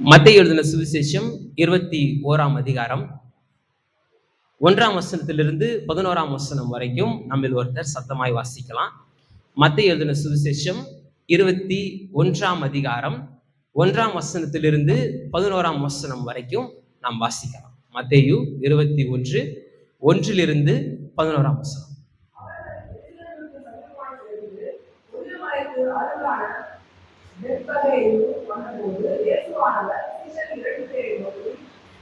மத்தேயு எழுதின சுவிசேஷம் 21ஆம் அதிகாரம் 1ஆம் வசனத்திலிருந்து 11ஆம் வசனம் வரைக்கும் நம்மில் ஒருத்தர் சத்தமாய் வாசிக்கலாம். மத்தேயு எழுதின சுவிசேஷம் 21ஆம் அதிகாரம் 1ஆம் வசனத்திலிருந்து 11ஆம் வசனம் வரைக்கும் நாம் வாசிக்கலாம். மத்தேயு 21 1லிருந்து 11ஆம் வசனம்.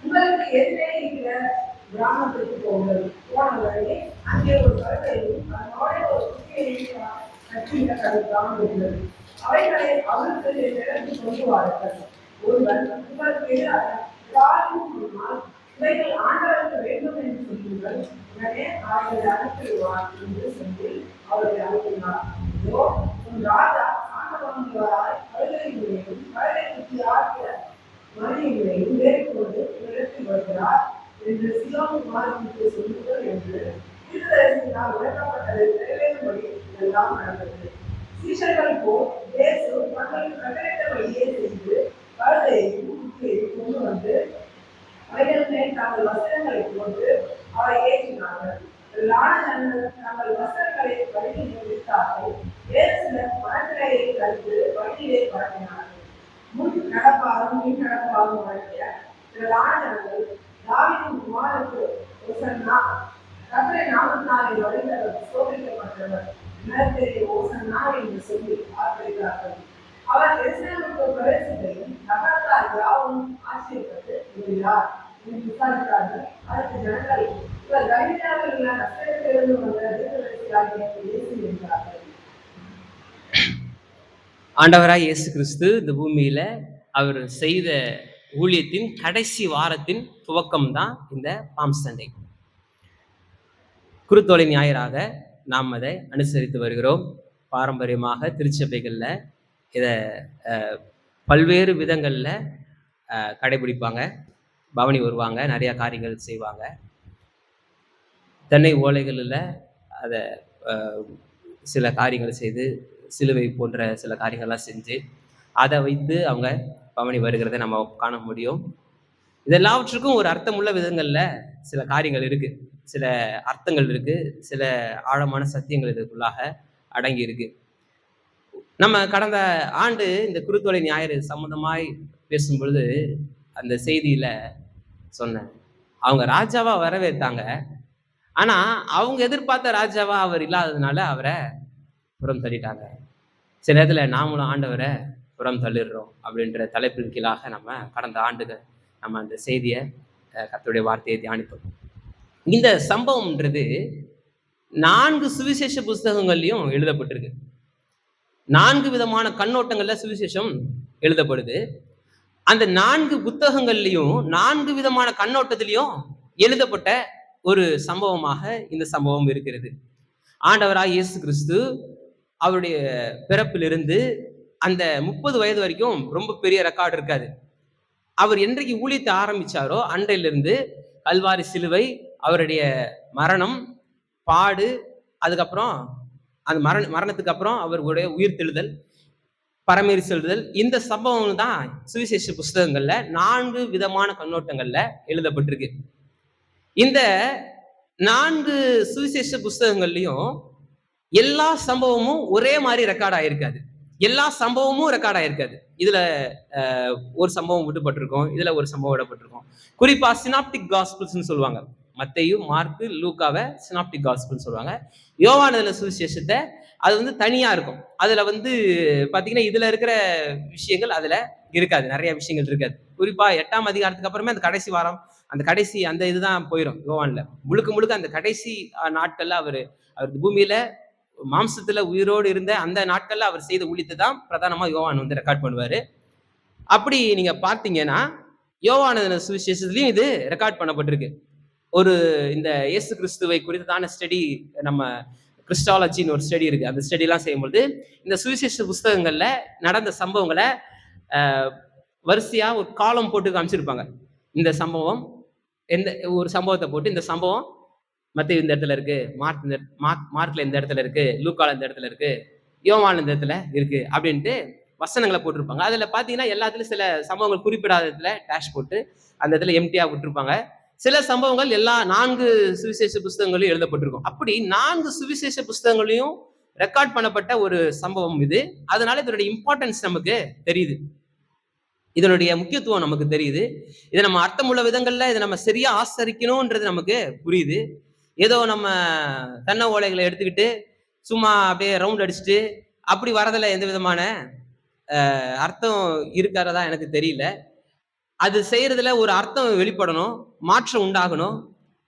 உங்களுக்கு எதிரே இருக்கிற கிராமத்துக்கு போங்கள். போன வழியே அங்கே ஒரு கழுதையும் அதனோட ஒரு குட்டியையும் கட்டிய கிராமம் இருந்தது. அவைகளை அவருக்கு நிரப்பி கொண்டு வாருங்கள். ஒருவன் உங்களுக்கு எதிராக யாரும் சொன்னால் இவைகள் ஆண்டவருக்கு வேண்டும் என்று சொல்லுங்கள். உடனே அவர்களை அனுப்பிடுவார் என்று சொல்லி அவர்களை அனுப்பினார். இதோ உன் ராஜா ஆண்டவராய் கழுதைகளையும் கழுதை குட்டி ஆகிய மனிதர்களையும் மேற்கொண்டு நிறுத்தி வருகிறார் என்று சியோன் குமாரனுக்கு சொல்லுங்கள் என்று தீர்க்கதரிசியினால் விளக்கப்பட்டதை நிறைவேறும்படி இதெல்லாம் நடந்தது. சீஷர்கள் போல் இயேசு தங்களுக்கு கட்டளையிட்ட வழியே செய்து கழுதையையும் குட்டியையும் கொண்டு வந்து அவைகள் மேல் தங்கள் வஸ்திரங்களை போட்டு அவை ஏற்றினார்கள். தங்கள் வஸ்திரங்களை வழியில் விட்டார்கள். வேறு சிலர் மரக்கிளையை கழித்து வழியிலே பரப்பினார்கள். முன் நடப்பாரும் பின் நடப்பாரும் வழங்கிய திரளான ஜனங்கள் தாவீதின் குமாரனுக்கு ஓசன்னா, கர்த்தருடைய நாமத்தினாலே வருகிறவர் சோதிக்கப்பட்டவர், நிலத்திலே ஓசன்னா என்று சொல்லி ஆர்ப்பரித்தார்கள். அவர் எருசலேமுக்கு பிரவேசித்தையும் நகரத்தார் யாவும் ஆச்சரியப்பட்டு வருகிறார் என்று விசாரித்தார்கள். அதற்கு ஜனங்கள் இவர் கலிலேயாவில் உள்ள நசரேத்திலிருந்து வந்த தீர்க்கதரிசியாகிய இயேசு என்றார்கள். ஆண்டவராய் இயேசு கிறிஸ்து இந்த பூமியில அவர் செய்த ஊழியத்தின் கடைசி வாரத்தின் துவக்கம் தான் இந்த பாம் சண்டே. குருத்தோலை ஞாயிறாக நாம் அதை அனுசரித்து வருகிறோம். பாரம்பரியமாக திருச்சபைகளில் இதை பல்வேறு விதங்களில் கடைபிடிப்பாங்க. பவனி வருவாங்க, நிறையா காரியங்கள் செய்வாங்க. தென்னை ஓலைகளில் அதை சில காரியங்கள் செய்து சிலுவை போன்ற சில காரியங்கள்லாம் செஞ்சு அதை வைத்து அவங்க பவனி வருகிறத நம்ம காண முடியும். இதெல்லாவற்றுக்கும் ஒரு அர்த்தமுள்ள விதங்களில் சில காரியங்கள் இருக்கு, சில அர்த்தங்கள் இருக்கு, சில ஆழமான சத்தியங்கள் இதுக்குள்ளாக அடங்கி இருக்கு. நம்ம கடந்த ஆண்டு இந்த குருத்தோலை ஞாயிறு சம்பந்தமாய் பேசும் பொழுது அந்த செய்தியில சொன்னேன், அவங்க ராஜாவா வரவேற்றாங்க, ஆனா அவங்க எதிர்பார்த்த ராஜாவா அவர் இல்லாததுனால அவரை புறம் தள்ளிட்டாங்க. சில நேரத்தில் நாமளும் ஆண்டவரை புறம் தள்ளிடுறோம் அப்படின்ற தலைப்பின் கீழாக நம்ம கடந்த ஆண்டுகள் நம்ம அந்த செய்தியை கர்த்தருடைய வார்த்தையை தியானித்தோம். இந்த சம்பவம்ன்றது 4 சுவிசேஷ புஸ்தகங்கள்லையும் எழுதப்பட்டிருக்கு. 4 விதமான கண்ணோட்டங்கள்ல சுவிசேஷம் எழுதப்படுது. அந்த 4 புத்தகங்கள்லையும் 4 விதமான கண்ணோட்டத்திலையும் எழுதப்பட்ட ஒரு சம்பவமாக இந்த சம்பவம் இருக்கிறது. ஆண்டவராய் இயேசு கிறிஸ்து அவருடைய பிறப்பிலிருந்து அந்த 30 வயது வரைக்கும் ரொம்ப பெரிய ரெக்கார்டு இருக்காது. அவர் என்றைக்கு ஊழியத்தை ஆரம்பிச்சாரோ அன்றையிலிருந்து கல்வாரி சிலுவை, அவருடைய மரணம், பாடு, அதுக்கப்புறம் அந்த மரணத்துக்கு அப்புறம் அவருடைய உயிர்த்தெழுதல், பரமேறி செல்லுதல், இந்த சம்பவம் தான் சுவிசேஷ புஸ்தகங்கள்ல 4 விதமான கண்ணோட்டங்கள்ல எழுதப்பட்டிருக்கு. இந்த 4 சுவிசேஷ புஸ்தகங்கள்லையும் எல்லா சம்பவமும் ஒரே மாதிரி ரெக்கார்ட் ஆயிருக்காது. எல்லா சம்பவமும் ரெக்கார்ட் ஆயிருக்காது. இதுல ஒரு சம்பவம் விட்டுப்பட்டிருக்கும், இதுல ஒரு சம்பவம் விடப்பட்டிருக்கும். குறிப்பா சினாப்டிக் காஸ்பிள்ஸ்ன்னு சொல்லுவாங்க. மத்தேயு, மார்க்கு, லூக்காவை சினாப்டிக் காஸ்பிள்னு சொல்லுவாங்க. யோவான் சுவிசேஷத்தை அது தனியா இருக்கும். அதுல பாத்தீங்கன்னா இதுல இருக்கிற விஷயங்கள் அதுல இருக்காது, நிறைய விஷயங்கள் இருக்காது. குறிப்பா 8ஆம் அதிகாரத்துக்கு அப்புறமே அந்த கடைசி வாரம், அந்த கடைசி அந்த இதுதான் போயிடும் யோவான்ல. முழுக்க அந்த கடைசி நாட்கள்ல அவர் பூமியில மாம்சத்துல உயிரோடு இருந்த அந்த நாட்கள்ல அவர் செய்த ஊழியத்தை தான் பிரதானமா யோவான் ரெக்கார்ட் பண்ணுவாரு. அப்படி நீங்க பார்த்தீங்கன்னா யோவான் சுவிசேஷத்துலயும் இது ரெக்கார்ட் பண்ணப்பட்டிருக்கு. ஒரு இந்த இயேசு கிறிஸ்துவை குறித்தான ஸ்டடி, நம்ம கிறிஸ்டாலஜின்னு ஒரு ஸ்டடி இருக்கு. அந்த ஸ்டடி எல்லாம் செய்யும்போது இந்த சுவிசேஷ புஸ்தகங்கள்ல நடந்த சம்பவங்களை வரிசையா ஒரு காலம் போட்டு காமிச்சிருப்பாங்க. இந்த சம்பவம், எந்த ஒரு சம்பவத்தை போட்டு இந்த சம்பவம் மத்தேயு இந்த இடத்துல இருக்கு, மார்க்ல இந்த இடத்துல இருக்கு, லூக்கால இந்த இடத்துல இருக்கு, யோவான் இந்த இடத்துல இருக்கு அப்படின்ட்டு வசனங்களை போட்டிருப்பாங்க. அதுல பாத்தீங்கன்னா எல்லாத்துலயும் சில சம்பவங்கள் குறிப்பிடாத இடத்துல டேஷ் போட்டு அந்த இடத்துல எம்டியா விட்டுருப்பாங்க. சில சம்பவங்கள் எல்லா 4 சுவிசேஷ புஸ்தகங்களையும் எழுதப்பட்டிருக்கும். அப்படி 4 சுவிசேஷ புஸ்தகங்களையும் ரெக்கார்ட் பண்ணப்பட்ட ஒரு சம்பவம் இது. அதனால இதனுடைய இம்பார்ட்டன்ஸ் நமக்கு தெரியுது. இதனுடைய முக்கியத்துவம் நமக்கு தெரியுது. இதை நம்ம அர்த்தமுள்ள விதங்கள்ல இதை நம்ம சரியா ஆசரிக்கணும்ன்றது நமக்கு புரியுது. ஏதோ நம்ம தென்னை ஓலைகளை எடுத்துக்கிட்டு சும்மா அப்படியே ரவுண்ட் அடிச்சுட்டு அப்படி வரதுல எந்த விதமான அர்த்தம் இருக்கிறதா எனக்கு தெரியல. அது செய்யறதுல ஒரு அர்த்தம் வெளிப்படணும், மாற்றம் உண்டாகணும்,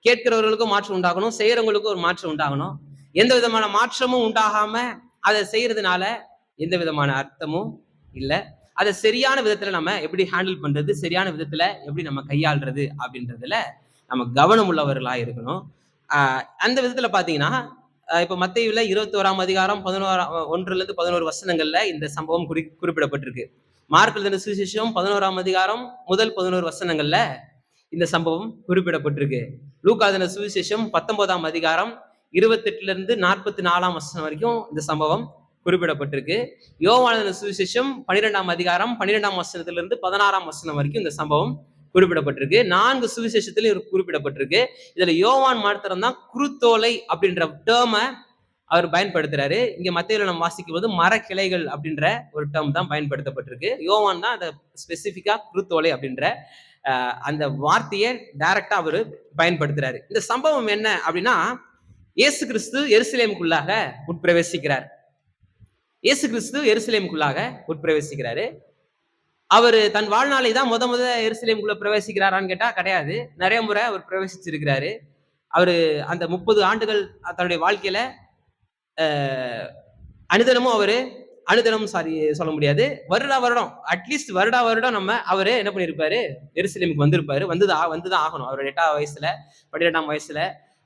கேட்கிறவர்களுக்கும் மாற்றம் உண்டாகணும், செய்யறவங்களுக்கும் ஒரு மாற்றம் உண்டாகணும். எந்த விதமான மாற்றமும் உண்டாகாம அதை செய்யறதுனால எந்த விதமான அர்த்தமும் இல்லை. அதை சரியான விதத்துல நம்ம எப்படி ஹேண்டில் பண்றது, சரியான விதத்துல எப்படி நம்ம கையாளுறது அப்படின்றதுல நம்ம கவனம் உள்ளவர்களா இருக்கணும். அந்த விதத்துல பாத்தீங்கன்னா இப்ப மத்தேயுல 21ஆம் அதிகாரம் 1 11 வசனங்கள்ல இந்த சம்பவம் குறிப்பிடப்பட்டிருக்கு. மார்க் எழுதின சுவிசேஷம் 11ஆம் அதிகாரம் முதல் 11 வசனங்கள்ல இந்த சம்பவம் குறிப்பிடப்பட்டிருக்கு. லூக்கா எழுதின சுவிசேஷம் 19ஆம் அதிகாரம் 28 44 வசனம் வரைக்கும் இந்த சம்பவம் குறிப்பிடப்பட்டிருக்கு. யோவான் எழுதின சுவிசேஷம் 12ஆம் அதிகாரம் 12ஆம் வசனத்திலிருந்து 16ஆம் வசனம் வரைக்கும் இந்த சம்பவம் குறிப்பிடப்பட்டிருக்கு. 4 சுவிசேஷத்திலும் குறிப்பிடப்பட்டிருக்கு. இதுல யோவான் மாத்திரம் தான் குருத்தோலை அப்படின்ற டேர்மை அவர் பயன்படுத்துறாரு. இங்க மத்தேயுல நம்ம வாசிக்கும் போது மரக்கிளைகள் அப்படின்ற ஒரு டேர்ம் தான் பயன்படுத்தப்பட்டிருக்கு. யோவான் தான் அதை ஸ்பெசிபிக்கா குருத்தோலை அப்படின்ற அந்த வார்த்தையை டைரக்டா அவரு பயன்படுத்துறாரு. இந்த சம்பவம் என்ன அப்படின்னா, இயேசு கிறிஸ்து எருசலேமுக்குள்ளாக உட்பிரவேசிக்கிறார். இயேசு கிறிஸ்து எருசலேமுக்குள்ளாக உட்பிரவேசிக்கிறாரு. அவரு தன் வாழ்நாளை தான் முத எருசலேமுக்குள்ள பிரவேசிக்கிறாரான்னு கேட்டா கிடையாது. நிறைய முறை அவர் பிரவேசிச்சிருக்கிறாரு. அவரு அந்த 30 ஆண்டுகள் தன்னுடைய வாழ்க்கையில அனுதினமும் சொல்ல முடியாது, வருடம் அட்லீஸ்ட் வருடம் நம்ம அவரு என்ன பண்ணிருப்பாரு, எருசலேமுக்கு வந்திருப்பாரு. வந்துதான் ஆகணும். அவர் 8ஆம் வயசுல 12ஆம் வயசுல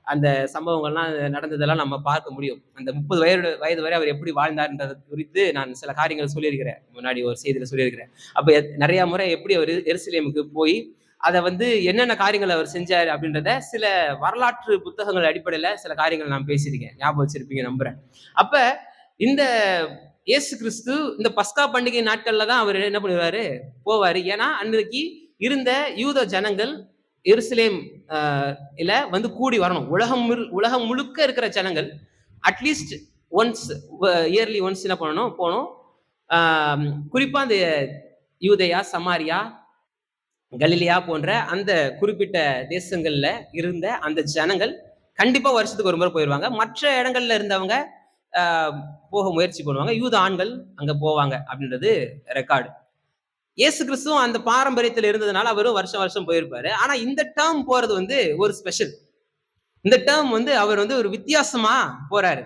அந்த சம்பவங்கள்லாம் நடந்ததெல்லாம் நம்ம பார்க்க முடியும். அந்த 30 வயது வரை அவர் எப்படி வாழ்ந்தார்ன்றது குறித்து நான் சில காரியங்கள் சொல்லியிருக்கிறேன், முன்னாடி ஒரு செய்தியில சொல்லியிருக்கிறேன். அப்ப நிறைய முறை எப்படி அவர் எருசலேமுக்கு போய் அதை என்னென்ன காரியங்கள் அவர் செஞ்சாரு அப்படின்றத சில வரலாற்று புத்தகங்கள் அடிப்படையில சில காரியங்கள் நான் பேசியிருக்கேன், ஞாபகம் வச்சிருப்பீங்க நம்புறேன். அப்ப இந்த இயேசு கிறிஸ்து இந்த பஸ்கா பண்டிகை நாட்கள்ல தான் அவர் என்ன பண்ணுவாரு, போவாரு. ஏன்னா அன்றைக்கு இருந்த யூத ஜனங்கள் எருசலேம் கூடி வரணும். உலகம் முழுக்க இருக்கிற ஜனங்கள் அட்லீஸ்ட் இயர்லி ஒன்ஸ் என்ன பண்ணணும், போகணும். குறிப்பா அந்த யூதேயா, சமாரியா, கலிலியா போன்ற அந்த குறிப்பிட்ட தேசங்கள்ல இருந்த அந்த ஜனங்கள் கண்டிப்பா வருஷத்துக்கு ஒரு முறை போயிடுவாங்க. மற்ற இடங்கள்ல இருந்தவங்க போக முயற்சி பண்ணுவாங்க. யூத ஆண்கள் அங்க போவாங்க அப்படின்றது ரெக்கார்டு. இயேசு கிறிஸ்துவும் அந்த பாரம்பரியத்தில் இருந்ததுனால அவரும் வருஷம் போயிருப்பாரு. ஆனா இந்த டேர்ம் போறது ஒரு ஸ்பெஷல். இந்த டேர்ம் அவர் ஒரு வித்தியாசமா போறாரு.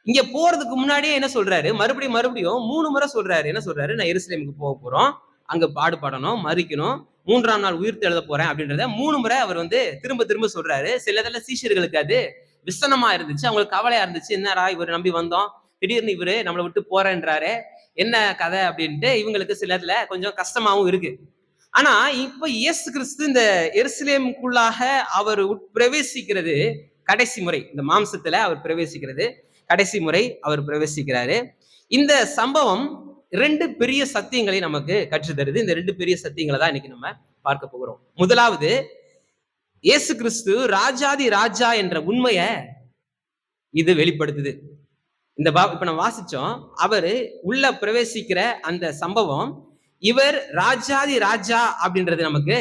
இங்க போறதுக்கு முன்னாடியே என்ன சொல்றாரு, மறுபடியும் 3 முறை சொல்றாரு. என்ன சொல்றாரு, நான் எருசலேமுக்கு போக போறோம், அங்க பாடுபடணும், மரிக்கணும், 3ஆம் நாள் உயிர்த்து எழுத போறேன் அப்படின்றத 3 முறை அவர் திரும்ப சொல்றாரு. சிலதுல சீஷர்களுக்கு அது விசனமா இருந்துச்சு, அவங்களுக்கு கவலையா இருந்துச்சு. என்னடா இவர் நம்பி வந்தோம், திடீர்னு இவரு நம்மளை விட்டு போறேன்றாரு, என்ன கதை அப்படின்ட்டு இவங்களுக்கு சிலதுல கொஞ்சம் கஷ்டமாவும் இருக்கு. ஆனா இப்ப இயேசு கிறிஸ்து இந்த எருசலேமுக்குள்ளாக அவர் பிரவேசிக்கிறது கடைசி முறை. இந்த மாம்சத்துல அவர் பிரவேசிக்கிறது கடைசி முறை அவர் பிரவேசிக்கிறாரு. இந்த சம்பவம் 2 பெரிய சத்தியங்களை நமக்கு கற்றுத்தருது. இந்த 2 பெரிய சத்தியங்களை தான் இன்னைக்கு நம்ம பார்க்க போகிறோம். முதலாவது, இயேசு கிறிஸ்து ராஜாதி ராஜா என்ற உண்மையை இது வெளிப்படுத்துது. இப்ப நம்ம வாசிச்சோம், அவரு உள்ள பிரவேசிக்கிற அந்த சம்பவம் இவர் ராஜாதி ராஜா அப்படின்றது நமக்கு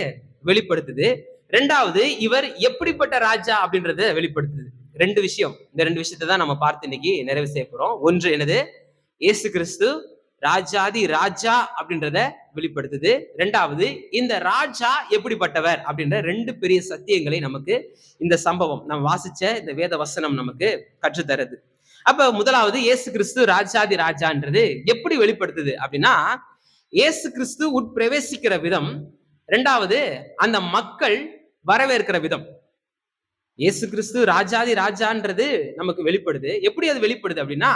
வெளிப்படுத்துது. 2வது, இவர் எப்படிப்பட்ட ராஜா அப்படின்றத வெளிப்படுத்துது. 2 விஷயம். இந்த 2 விஷயத்தை தான் நம்ம பார்த்து இன்னைக்கு நிறைவு செய்ய போறோம். ஒன்று என்னது, இயேசு கிறிஸ்து ராஜாதி ராஜா அப்படின்றத வெளிப்படுத்துது. 2வது, இந்த ராஜா எப்படிப்பட்டவர் அப்படின்ற 2 பெரிய சத்தியங்களை நமக்கு இந்த சம்பவம், நம்ம வாசிச்ச இந்த வேத வசனம் நமக்கு கற்றுத்தருது. அப்ப முதலாவது, இயேசு கிறிஸ்து ராஜாதி ராஜான்றது எப்படி வெளிப்படுத்துது அப்படின்னா, இயேசு கிறிஸ்து உட்பிரவேசிக்கிற விதம். 2வது, அந்த மக்கள் வரவேற்கிற விதம். இயேசு கிறிஸ்து ராஜாதி ராஜான்றது நமக்கு வெளிப்படுது. எப்படி அது வெளிப்படுது அப்படின்னா,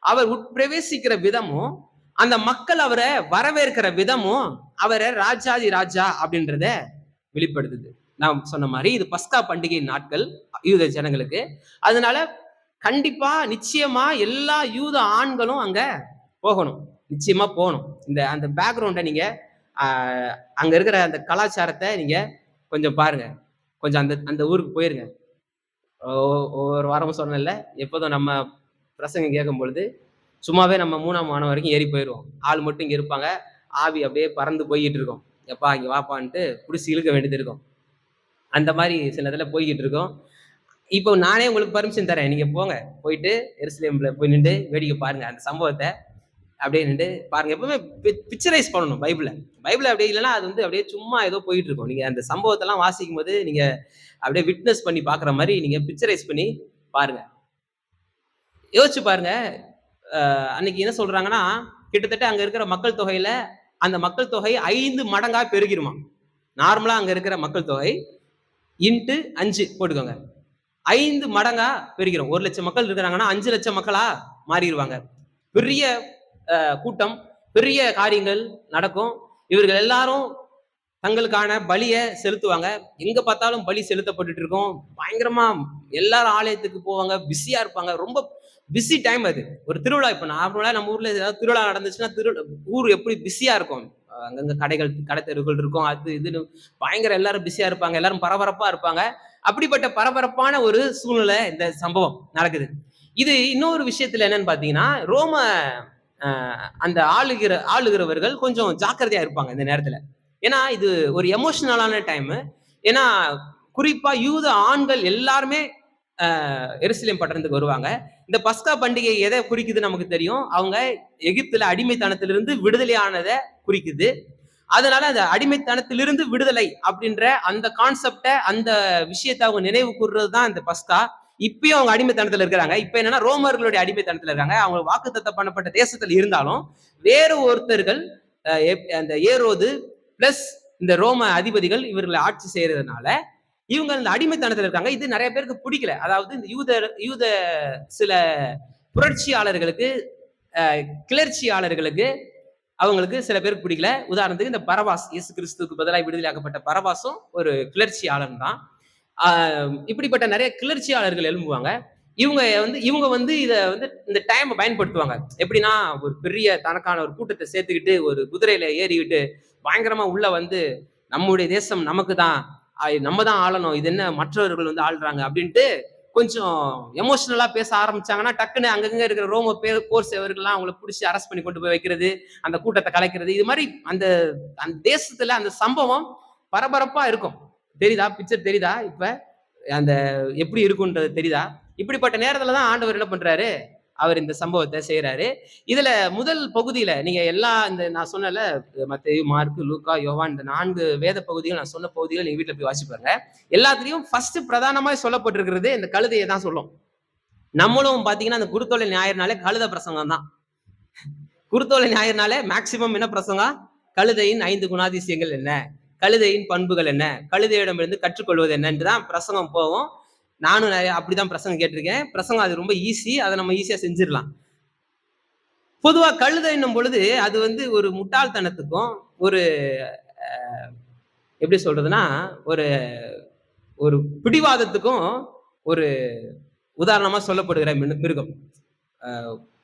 அவர் உட்பிரவேசிக்கிற விதமும் அந்த மக்கள் அவரை வரவேற்கிற விதமும் அவரை ராஜாதி ராஜா அப்படின்றத வெளிப்படுத்துது. நான் சொன்ன மாதிரி இது பஸ்கா பண்டிகை நாட்கள் யூத ஜனங்களுக்கு. அதனால கண்டிப்பா நிச்சயமா எல்லா யூத ஆண்களும் அங்க போகணும், நிச்சயமா போகணும். அந்த பேக்ரவுண்டை நீங்க அங்க இருக்கிற அந்த கலாச்சாரத்தை நீங்க கொஞ்சம் பாருங்க. கொஞ்சம் அந்த அந்த ஊருக்கு போயிருங்க. ஒவ்வொரு வாரமும் சொன்னேன்ல, எப்போதும் நம்ம பிரசங்கம் கேட்கும் பொழுது சும்மாவே நம்ம 3ஆம் வானம் வரைக்கும் ஏறி போயிருவோம். ஆள் மட்டும் இங்க இருப்பாங்க. ஆவி அப்படியே பறந்து போய்கிட்டு இருக்கும். எப்பா இங்க வாப்பான்ட்டு புடிச்சு இழுக்க வேண்டியது இருக்கும். அந்த மாதிரி சில இதுல போய்கிட்டு இருக்கோம். இப்போ நானே உங்களுக்கு பர்மிஷன் தரேன். நீங்க போங்க. போயிட்டு எருசலேம்ல போய் நின்று வேடிக்கை பாருங்க. அந்த சம்பவத்த அப்படியே நின்று பாருங்க. எப்பவுமே பிக்சரைஸ் பண்ணணும் பைபிள. பைபிள் அப்படியே இல்லைன்னா அது வந்து அப்படியே சும்மா ஏதோ போயிட்டு இருக்கும். நீங்க அந்த சம்பவத்தெல்லாம் வாசிக்கும் போது நீங்க அப்படியே விட்னஸ் பண்ணி பாக்குற மாதிரி நீங்க பிக்சரைஸ் பண்ணி பாருங்க. யோசிச்சு பாருங்க. அன்னைக்கு என்ன சொல்றாங்கன்னா, கிட்டத்தட்ட அங்க இருக்கிற மக்கள் தொகையில அந்த மக்கள் தொகை 5 மடங்கா பெருகிருமா. நார்மலா அங்க இருக்கிற மக்கள் தொகை இன்ட்டு 5 போட்டுக்கோங்க. 5 மடங்கா பெருகிறோம். 1 லட்சம் மக்கள் இருக்கிறாங்கன்னா 5 லட்சம் மக்களா மாறிடுவாங்க. பெரிய கூட்டம், பெரிய காரியங்கள் நடக்கும். இவர்கள் எல்லாரும் தங்களுக்கான பலிய செலுத்துவாங்க. எங்க பார்த்தாலும் பலி செலுத்தப்பட்டுட்டு இருக்கும். பயங்கரமா எல்லாரும் ஆலயத்துக்கு போவாங்க. பிஸியா இருப்பாங்க. ரொம்ப பிஸி டைம் அது. ஒரு திருவிழா. இப்ப நார்மலா நம்ம ஊர்ல ஏதாவது திருவிழா நடந்துச்சுன்னா ஊர் எப்படி பிஸியா இருக்கும். அங்கங்க கடைகள், கடை தெருவுகள் இருக்கும். அது இதுன்னு பயங்கர எல்லாரும் பிஸியா இருப்பாங்க. எல்லாரும் பரபரப்பா இருப்பாங்க. அப்படிப்பட்ட பரபரப்பான ஒரு சூழ்நிலை இந்த சம்பவம் நடக்குது. இது இன்னொரு விஷயத்துல என்னன்னு பாத்தீங்கன்னா, ரோம அந்த ஆளுகிறவர்கள் கொஞ்சம் ஜாக்கிரதையா இருப்பாங்க இந்த நேரத்துல. ஏன்னா இது ஒரு எமோஷனலான டைம். ஏன்னா குறிப்பா யூத ஆண்கள் எல்லாருமே எருசலேம் பட்டணத்துக்கு வருவாங்க. இந்த பஸ்கா பண்டிகை எதை குறிக்குது நமக்கு தெரியும். அவங்க எகிப்துல அடிமைத்தனத்திலிருந்து விடுதலையானதை குறிக்குது. அதனால அந்த அடிமைத்தனத்திலிருந்து விடுதலை அப்படின்ற அந்த கான்செப்ட, அந்த விஷயத்தை அவங்க நினைவு கூறுறது தான் இந்த பஸ்கா. இப்பயும் அவங்க அடிமைத்தனத்துல இருக்கிறாங்க. இப்ப என்னன்னா ரோமர்களுடைய அடிமைத்தனத்துல இருக்காங்க. அவங்க வாக்குத்தத்தம் பண்ணப்பட்ட தேசத்துல இருந்தாலும் வேறு ஒருத்தர்கள் அந்த ஏரோது பிளஸ் இந்த ரோம அதிபதிகள் இவர்களை ஆட்சி செய்யறதுனால இவங்க அந்த அடிமைத்தனத்துல இருக்காங்க. இது நிறைய பேருக்கு பிடிக்கல. அதாவது இந்த யூத சில புரட்சியாளர்களுக்கு, கிளர்ச்சியாளர்களுக்கு அவங்களுக்கு சில பேருக்கு பிடிக்கல. உதாரணத்துக்கு இந்த பரபாஸ், இயேசு கிறிஸ்துவுக்கு பதிலாக விடுதலையாக்கப்பட்ட பரபாசும் ஒரு கிளர்ச்சியாளன் தான். இப்படிப்பட்ட நிறைய கிளர்ச்சியாளர்கள் எழும்புவாங்க. இவங்க வந்து இத வந்து இந்த டைம் பயன்படுத்துவாங்க. எப்படின்னா ஒரு பெரிய தனக்கான ஒரு கூட்டத்தை சேர்த்துக்கிட்டு ஒரு குதிரையில ஏறிக்கிட்டு பயங்கரமா உள்ள வந்து நம்முடைய தேசம் நமக்கு தான், நம்ம தான் ஆளணும், இது என்ன மற்றவர்கள் வந்து ஆள்றாங்க அப்படின்ட்டு கொஞ்சம் எமோஷனலா பேச ஆரம்பிச்சாங்கன்னா டக்குன்னு அங்கங்க இருக்கிற ரோம போர் சேவர்கள்லாம் அவங்களை பிடிச்சி அரெஸ்ட் பண்ணி கொண்டு போய் வைக்கிறது, அந்த கூட்டத்தை கலைக்கிறது. இது மாதிரி அந்த அந்த தேசத்துல அந்த சம்பவம் பரபரப்பா இருக்கும். தெரியுதா? பிக்சர் தெரியுதா? இப்ப அந்த எப்படி இருக்குன்றது தெரியுதா? இப்படிப்பட்ட நேரத்துலதான் ஆண்டவர் என்ன பண்றாரு? அவர் இந்த சம்பவத்தை செய்யறாரு. இதுல முதல் பகுதியில நீங்க எல்லா இந்த நான் சொன்னல மத்தேயு, மார்க்கு, லூக்கா, யோவான், இந்த 4 வேத பகுதிகள் நான் சொன்ன பகுதிகள் நீங்க வீட்டுல போய் வாசிப்பாங்க. எல்லாத்துலயும் ஃபர்ஸ்ட் பிரதானமா சொல்லப்பட்டிருக்கிறது இந்த கழுதையை தான் சொல்லும். நம்மளும் பாத்தீங்கன்னா அந்த குருத்தோலை ஞாயிறுனாலே கழுத பிரசங்கம் தான். குருத்தோலை ஞாயிறுனாலே மேக்சிமம் என்ன பிரசங்கம்? கழுதையின் 5 குணாதிசயங்கள் என்ன, கழுதையின் பண்புகள் என்ன, கழுதையிடமிருந்து கற்றுக்கொள்வது என்னன்றுதான் பிரசங்கம் போவோம். நானும் அப்படிதான் பிரசங்கம் கேட்டிருக்கேன். பிரசங்கம் அது ரொம்ப ஈஸி. அதை நம்ம ஈஸியா செஞ்சிடலாம். பொதுவா கழுதை என்னும் பொழுது அது வந்து ஒரு முட்டாள்தனத்துக்கும் ஒரு எப்படி சொல்றதுன்னா ஒரு ஒரு பிடிவாதத்துக்கும் ஒரு உதாரணமா சொல்லப்படுகிற மிருகம்.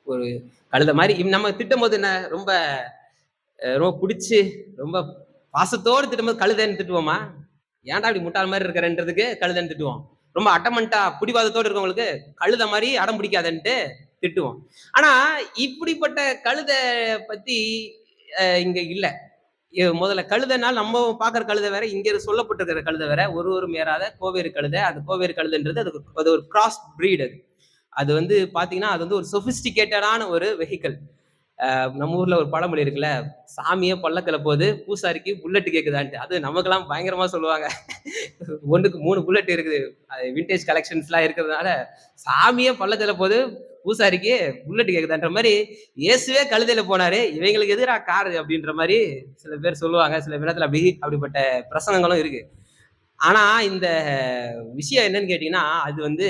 ஒரு கழுதை மாதிரி நம்ம திட்டும் போது என்ன ரொம்ப ரொம்ப பிடிச்சி ரொம்ப பாசத்தோடு திட்டும்போது கழுதைன்னு திட்டுவோமா? ஏன்டா இப்படி முட்டாள் மாதிரி இருக்கிறன்றதுக்கு கழுதைன்னு திட்டுவோம். ரொம்ப அட்டமண்டா பிடிவாதத்தோடு இருக்கவங்களுக்கு கழுத மாதிரி அடம் பிடிக்காதன்ட்டு திட்டுவோம். ஆனா இப்படிப்பட்ட கழுதை பத்தி இங்க இல்ல. முதல்ல கழுதைனால் நம்ம பாக்குற கழுதை வேற, இங்க சொல்லப்பட்டிருக்கிற கழுதை வேற. ஒருவரும் ஏறாத கோவேறு கழுதை. அது கோவேறு கழுதைன்றது அது ஒரு கிராஸ் பிரீட். அது வந்து பாத்தீங்கன்னா அது வந்து ஒரு சொபிஸ்டிகேட்டடான ஒரு வெஹிக்கிள். நம்ம ஊர்ல ஒரு பழமொழி இருக்குல்ல, சாமியே பல்லக்கில போகுது பூசாரிக்கு புல்லட் கேக்குதான்ட்டு. அது நமக்கெல்லாம் பயங்கரமா சொல்லுவாங்க. 1க்கு 3 புல்லட் இருக்குது. விண்டேஜ் கலெக்ஷன்ஸ் எல்லாம் இருக்கிறதுனால சாமியே பல்லக்கில போகுது பூசாரிக்கு புல்லட் கேக்குதான்ற மாதிரி இயேசுவே கழுதையில போனாரு, இவங்களுக்கு எதிரா காரு அப்படின்ற மாதிரி சில பேர் சொல்லுவாங்க. சில இடத்துல அப்படிப்பட்ட பிரசங்கங்களும் இருக்கு. ஆனா இந்த விஷயம் என்னன்னு கேட்டீங்கன்னா அது வந்து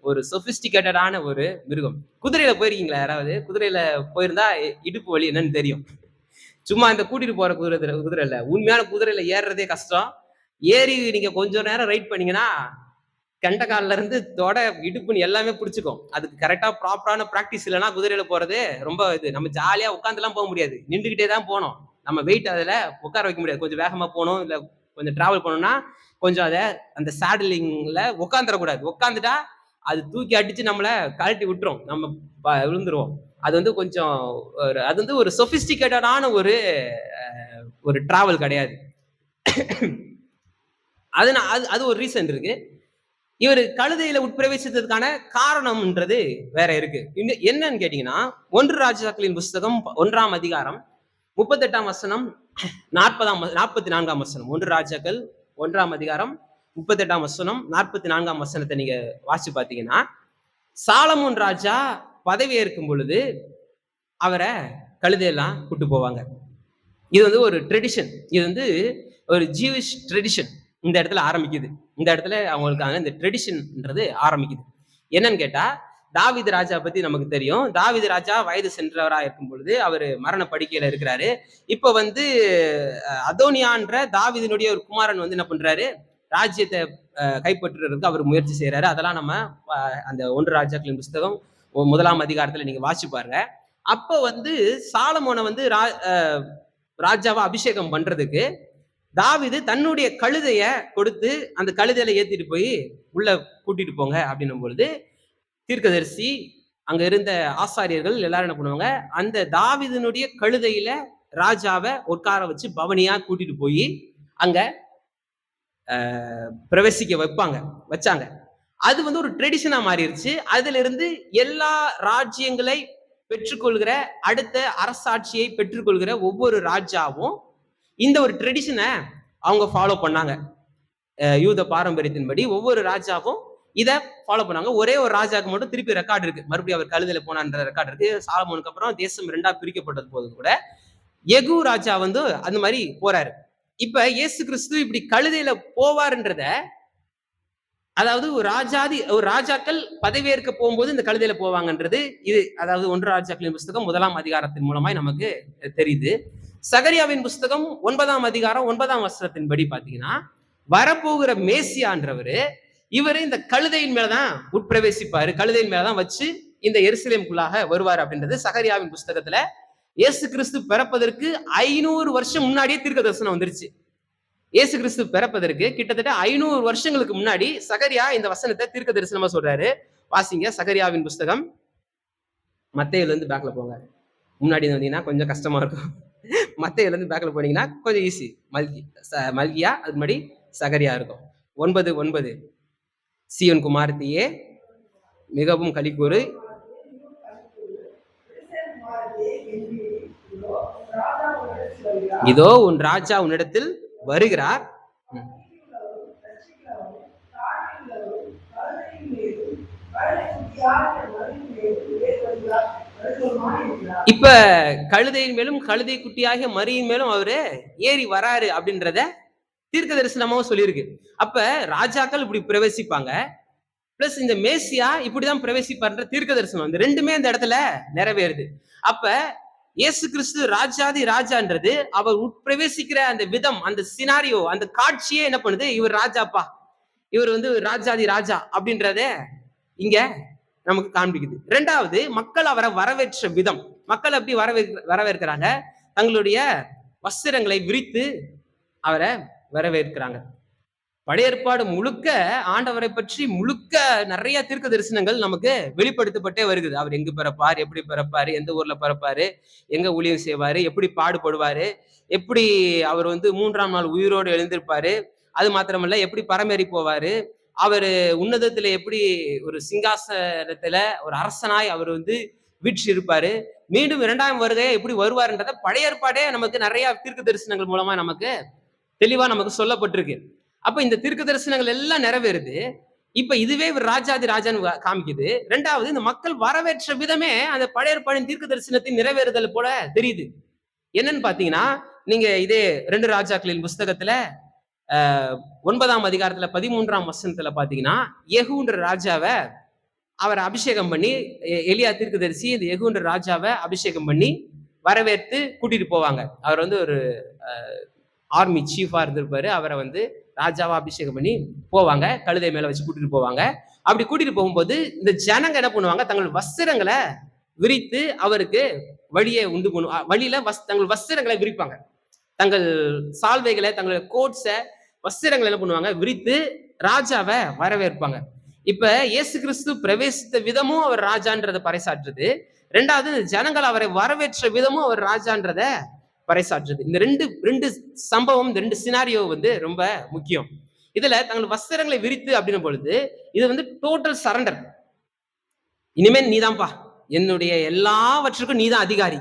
ஒரு சொபிஸ்டிகேட்டடான ஒரு மிருகம். குதிரையில போயிருக்கீங்களா? யாராவது குதிரையில போயிருந்தா இடுப்பு வலி என்னன்னு தெரியும். சும்மா இந்த கூட்டிட்டு போற குதிரை இல்ல, உண்மையான குதிரையில ஏறுறதே கஷ்டம். ஏறி நீங்க கொஞ்ச நேரம் ரைட் பண்ணீங்கன்னா கெண்டைக்கால்ல இருந்து தொட இடுப்புன்னு எல்லாமே பிடிச்சுக்கும். அதுக்கு கரெக்டா ப்ராப்பரான பிராக்டிஸ் இல்லைன்னா குதிரையில போறது ரொம்ப இது. நம்ம ஜாலியா உட்காந்துலாம் போக முடியாது, நின்றுகிட்டே தான் போகணும். நம்ம வெயிட் அதுல உட்கார வைக்க முடியாது. கொஞ்சம் வேகமா போகணும், இல்ல கொஞ்சம் டிராவல் பண்ணணும்னா கொஞ்சம் அந்த சேடலிங்ல உட்காந்துடக்கூடாது. உட்காந்துட்டா அது தூக்கி அடிச்சு நம்மள கழட்டி விட்டுரும், நம்ம விழுந்துருவோம். அது வந்து கொஞ்சம் அது வந்து ஒரு சொபிஸ்டிகேட்டடான ஒரு டிராவல் கிடையாது. அது அது ஒரு ரீசன் இருக்கு. இவர் கழுதையில உட்பிரவேசித்ததுக்கான காரணம்ன்றது வேற இருக்கு. என்னன்னு கேட்டீங்கன்னா, 1 ராஜாக்களின் புஸ்தகம் 1ஆம் அதிகாரம் 38ஆம் வசனம் 44ஆம் வசனம். 1 ராஜாக்கள் 1ஆம் அதிகாரம் 38ஆம் வசனம் 44ஆம் வசனத்தை நீங்க வாசிச்சு பார்த்தீங்கன்னா, சாலமோன் ராஜா பதவி ஏற்கும் பொழுது அவரை கழுதையெல்லாம் கூட்டு போவாங்க. இது வந்து ஒரு ட்ரெடிஷன், இது வந்து ஒரு ஜீவிஷ் ட்ரெடிஷன் இந்த இடத்துல ஆரம்பிக்குது. இந்த இடத்துல அவங்களுக்கான இந்த ட்ரெடிஷன்ன்றது ஆரம்பிக்குது. என்னன்னு கேட்டா, தாவீது ராஜா பத்தி நமக்கு தெரியும். தாவீது ராஜா வயது சென்றவராக இருக்கும் பொழுது அவர் மரண படுக்கையில இருக்கிறாரு. இப்ப வந்து அதோனியான்ற தாவீதினுடைய ஒரு குமாரன் வந்து என்ன பண்றாரு, ராஜ்யத்தை கைப்பற்றுறதுக்கு அவர் முயற்சி செய்யறாரு. அதெல்லாம் நம்ம அந்த 1 ராஜாக்களின் புஸ்தகம் 1ஆம் அதிகாரத்துல நீங்க வாசிச்சு பாருங்க. அப்ப வந்து சாலமோனை வந்து ராஜாவா அபிஷேகம் பண்றதுக்கு தாவீது தன்னுடைய கழுதைய கொடுத்து அந்த கழுதையில ஏத்திட்டு போய் உள்ள கூட்டிட்டு போங்க அப்படின்னும் பொழுது, தீர்க்கதரிசி அங்க இருந்த ஆசாரியர்கள் எல்லாரும் என்ன பண்ணுவாங்க, அந்த தாவீதினுடைய கழுதையில ராஜாவை உட்கார வச்சு பவனியா கூட்டிட்டு போய் அங்க பிரவேசிக்க வச்சாங்க. அது வந்து ஒரு ட்ரெடிஷனா மாறிடுச்சு. அதுல இருந்து எல்லா ராஜ்யங்களை பெற்றுக்கொள்கிற, அடுத்த அரசாட்சியை பெற்றுக்கொள்கிற ஒவ்வொரு ராஜாவும் இந்த ஒரு ட்ரெடிஷனை அவங்க ஃபாலோ பண்ணாங்க. யூத பாரம்பரியத்தின்படி ஒவ்வொரு ராஜாவும் இதை ஃபாலோ பண்ணாங்க. ஒரே ஒரு ராஜாவுக்கு மட்டும் திருப்பி ரெக்கார்டு இருக்கு, மறுபடியும் அவர் கழுதையில போனான்ற ரெக்கார்டு இருக்கு. சாலமோனுக்கு அப்புறம் தேசம் 2ஆ பிரிக்கப்பட்டது போது கூட யெகூ ராஜா வந்து அந்த மாதிரி போறாரு. இப்ப இயேசு கிறிஸ்து இப்படி கழுதையில போவாருன்றத, அதாவது ஒரு ராஜாக்கள் பதவியேற்க போகும்போது இந்த கழுதையில போவாங்கன்றது இது. அதாவது 1 ராஜாக்களின் புஸ்தகம் 1ஆம் அதிகாரத்தின் மூலமாய் நமக்கு தெரியுது. சகரியாவின் புஸ்தகம் 9ஆம் அதிகாரம் 9ஆம் வசனத்தின்படி பாத்தீங்கன்னா, வரப்போகிற மேசியான்றவரு இவரு இந்த கழுதையின் மேலதான் உட்பிரவேசிப்பாரு, கழுதையின் மேலதான் வச்சு இந்த எருசலேமுக்குள்ளாக வருவார் அப்படின்றது சகரியாவின் புஸ்தகத்துல இயேசு கிறிஸ்து பிறப்பதற்கு 500 வருஷம் முன்னாடியே தீர்க்க தரிசனம் வந்துருச்சு. இயேசு கிறிஸ்து பிறப்பதற்கு கிட்டத்தட்ட 500 வருஷங்களுக்கு முன்னாடி சகரியா இந்த வசனத்தை தீர்க்க தரிசனமா சொல்றாரு. வாசிங்க சகரியாவின் புஸ்தகம். மத்தேயுல இருந்து பேக்ல போங்க, முன்னாடி வந்தீங்கன்னா கொஞ்சம் கஷ்டமா இருக்கும். மத்தேயுல இருந்து பேக்ல போனீங்கன்னா கொஞ்சம் ஈஸி. மல்கியா அது முன்னாடி சகரியா இருக்கும். 9:9 சீயோன் குமாரத்தியே மிகவும் களிக்கூறு, இதோ உன் ராஜா உன்னிடத்தில் வருகிறார். இப்ப கழுதையின் மேலும் கழுதை குட்டியாகிய மரியின் மேலும் அவரு ஏறி வராரு அப்படின்றத தீர்க்க தரிசனமாவும் சொல்லியிருக்கு. அப்ப ராஜாக்கள் இப்படி பிரவேசிப்பாங்க, பிளஸ் இந்த மேசியா இப்படிதான் பிரவேசிப்பார்ன்ற தீர்க்க தரிசனம் இந்த ரெண்டுமே இந்த இடத்துல நிறைவேறுது. அப்ப இயேசு கிறிஸ்து ராஜாதி ராஜான்றது அவர் உட்பிரவேசிக்கிற அந்த விதம், அந்த சினாரியோ, அந்த காட்சியே என்ன பண்ணுது, இவர் ராஜாப்பா, இவர் வந்து ராஜாதி ராஜா அப்படின்றத இங்க நமக்கு காண்பிக்குது. 2வது, மக்கள் அவரை வரவேற்ற விதம். மக்கள் அப்படி வரவேற்கிறாங்க, தங்களுடைய வஸ்திரங்களை விரித்து அவரை வரவேற்கிறாங்க. பழைய ஏற்பாடு முழுக்க ஆண்டவரை பற்றி முழுக்க நிறைய தீர்க்க தரிசனங்கள் நமக்கு வெளிப்படுத்தப்பட்டே வருகிறது. அவர் எங்கு பிறப்பார், எப்படி பிறப்பாரு, எந்த ஊர்ல பிறப்பாரு, எங்க ஊழியம் செய்வாரு, எப்படி பாடுபடுவாரு, எப்படி அவர் வந்து 3ஆம் நாள் உயிரோடு எழுந்திருப்பாரு, அது மாத்திரமல்ல எப்படி பரமேறி போவாரு, அவரு உன்னதத்துல எப்படி ஒரு சிங்காசனத்துல ஒரு அரசனாய் அவர் வந்து வீழ்ச்சி இருப்பாரு, மீண்டும் 2ஆம் வருகையை எப்படி வருவாருன்றத பழைய ஏற்பாடே நமக்கு நிறைய தீர்க்க தரிசனங்கள் மூலமா நமக்கு தெளிவா நமக்கு சொல்லப்பட்டிருக்கு. அப்ப இந்த தீர்க்க தரிசனங்கள் எல்லாம் நிறைவேறுது. இப்ப இதுவே ராஜாதி ராஜான்னு காமிக்குது. 2வது, இந்த மக்கள் வரவேற்ற விதமே அந்த பழைய ஏற்பாடின் தீர்க்க தரிசனத்தின் நிறைவேறுதல் போல தெரியுது. என்னன்னு பாத்தீங்கன்னா, நீங்க இதே 2 ராஜாக்களின் புஸ்தகத்துல 9ஆம் அதிகாரத்துல 13ஆம் வசனத்துல பாத்தீங்கன்னா, யெகூன்ற ராஜாவை அவரை அபிஷேகம் பண்ணி, எலியா தீர்க்கதரிசி இந்த யெகூன்ற ராஜாவை அபிஷேகம் பண்ணி வரவேற்று கூட்டிட்டு போவாங்க. அவர் வந்து ஒரு ஆர்மி சீஃபா இருந்திருப்பாரு. அவரை வந்து ராஜாவா அபிஷேகம் பண்ணி போவாங்க, கழுதை மேல வச்சு கூட்டிட்டு போவாங்க. அப்படி கூட்டிட்டு போகும்போது இந்த ஜனங்க என்ன பண்ணுவாங்க, தங்கள் வஸ்திரங்களை விரித்து அவருக்கு வழியை உண்டு பண்ணும், வழியில தங்கள் வஸ்திரங்களை விரிப்பாங்க, தங்கள் சால்வைகளை, தங்களுடைய கோட்ஸை, வஸ்திரங்களை என்ன பண்ணுவாங்க விரித்து ராஜாவை வரவேற்பாங்க. இப்ப இயேசு கிறிஸ்து பிரவேசித்த விதமும் அவர் ராஜான்றதை பறைசாற்றுது. ரெண்டாவது ஜனங்கள் அவரை வரவேற்ற விதமும் அவர் ராஜான்றத பறைசாற்றுது. இந்த ரெண்டு சம்பவம், இந்த ரெண்டு சினாரியோ ரொம்ப முக்கியம். இதுல தங்கள் வஸ்திரங்களை விரித்து அப்படின்னும் பொழுது இது டோட்டல் சரண்டர். இனிமேல் நீதான்ப்பா, என்னுடைய எல்லாவற்றுக்கும் நீதான் அதிகாரி,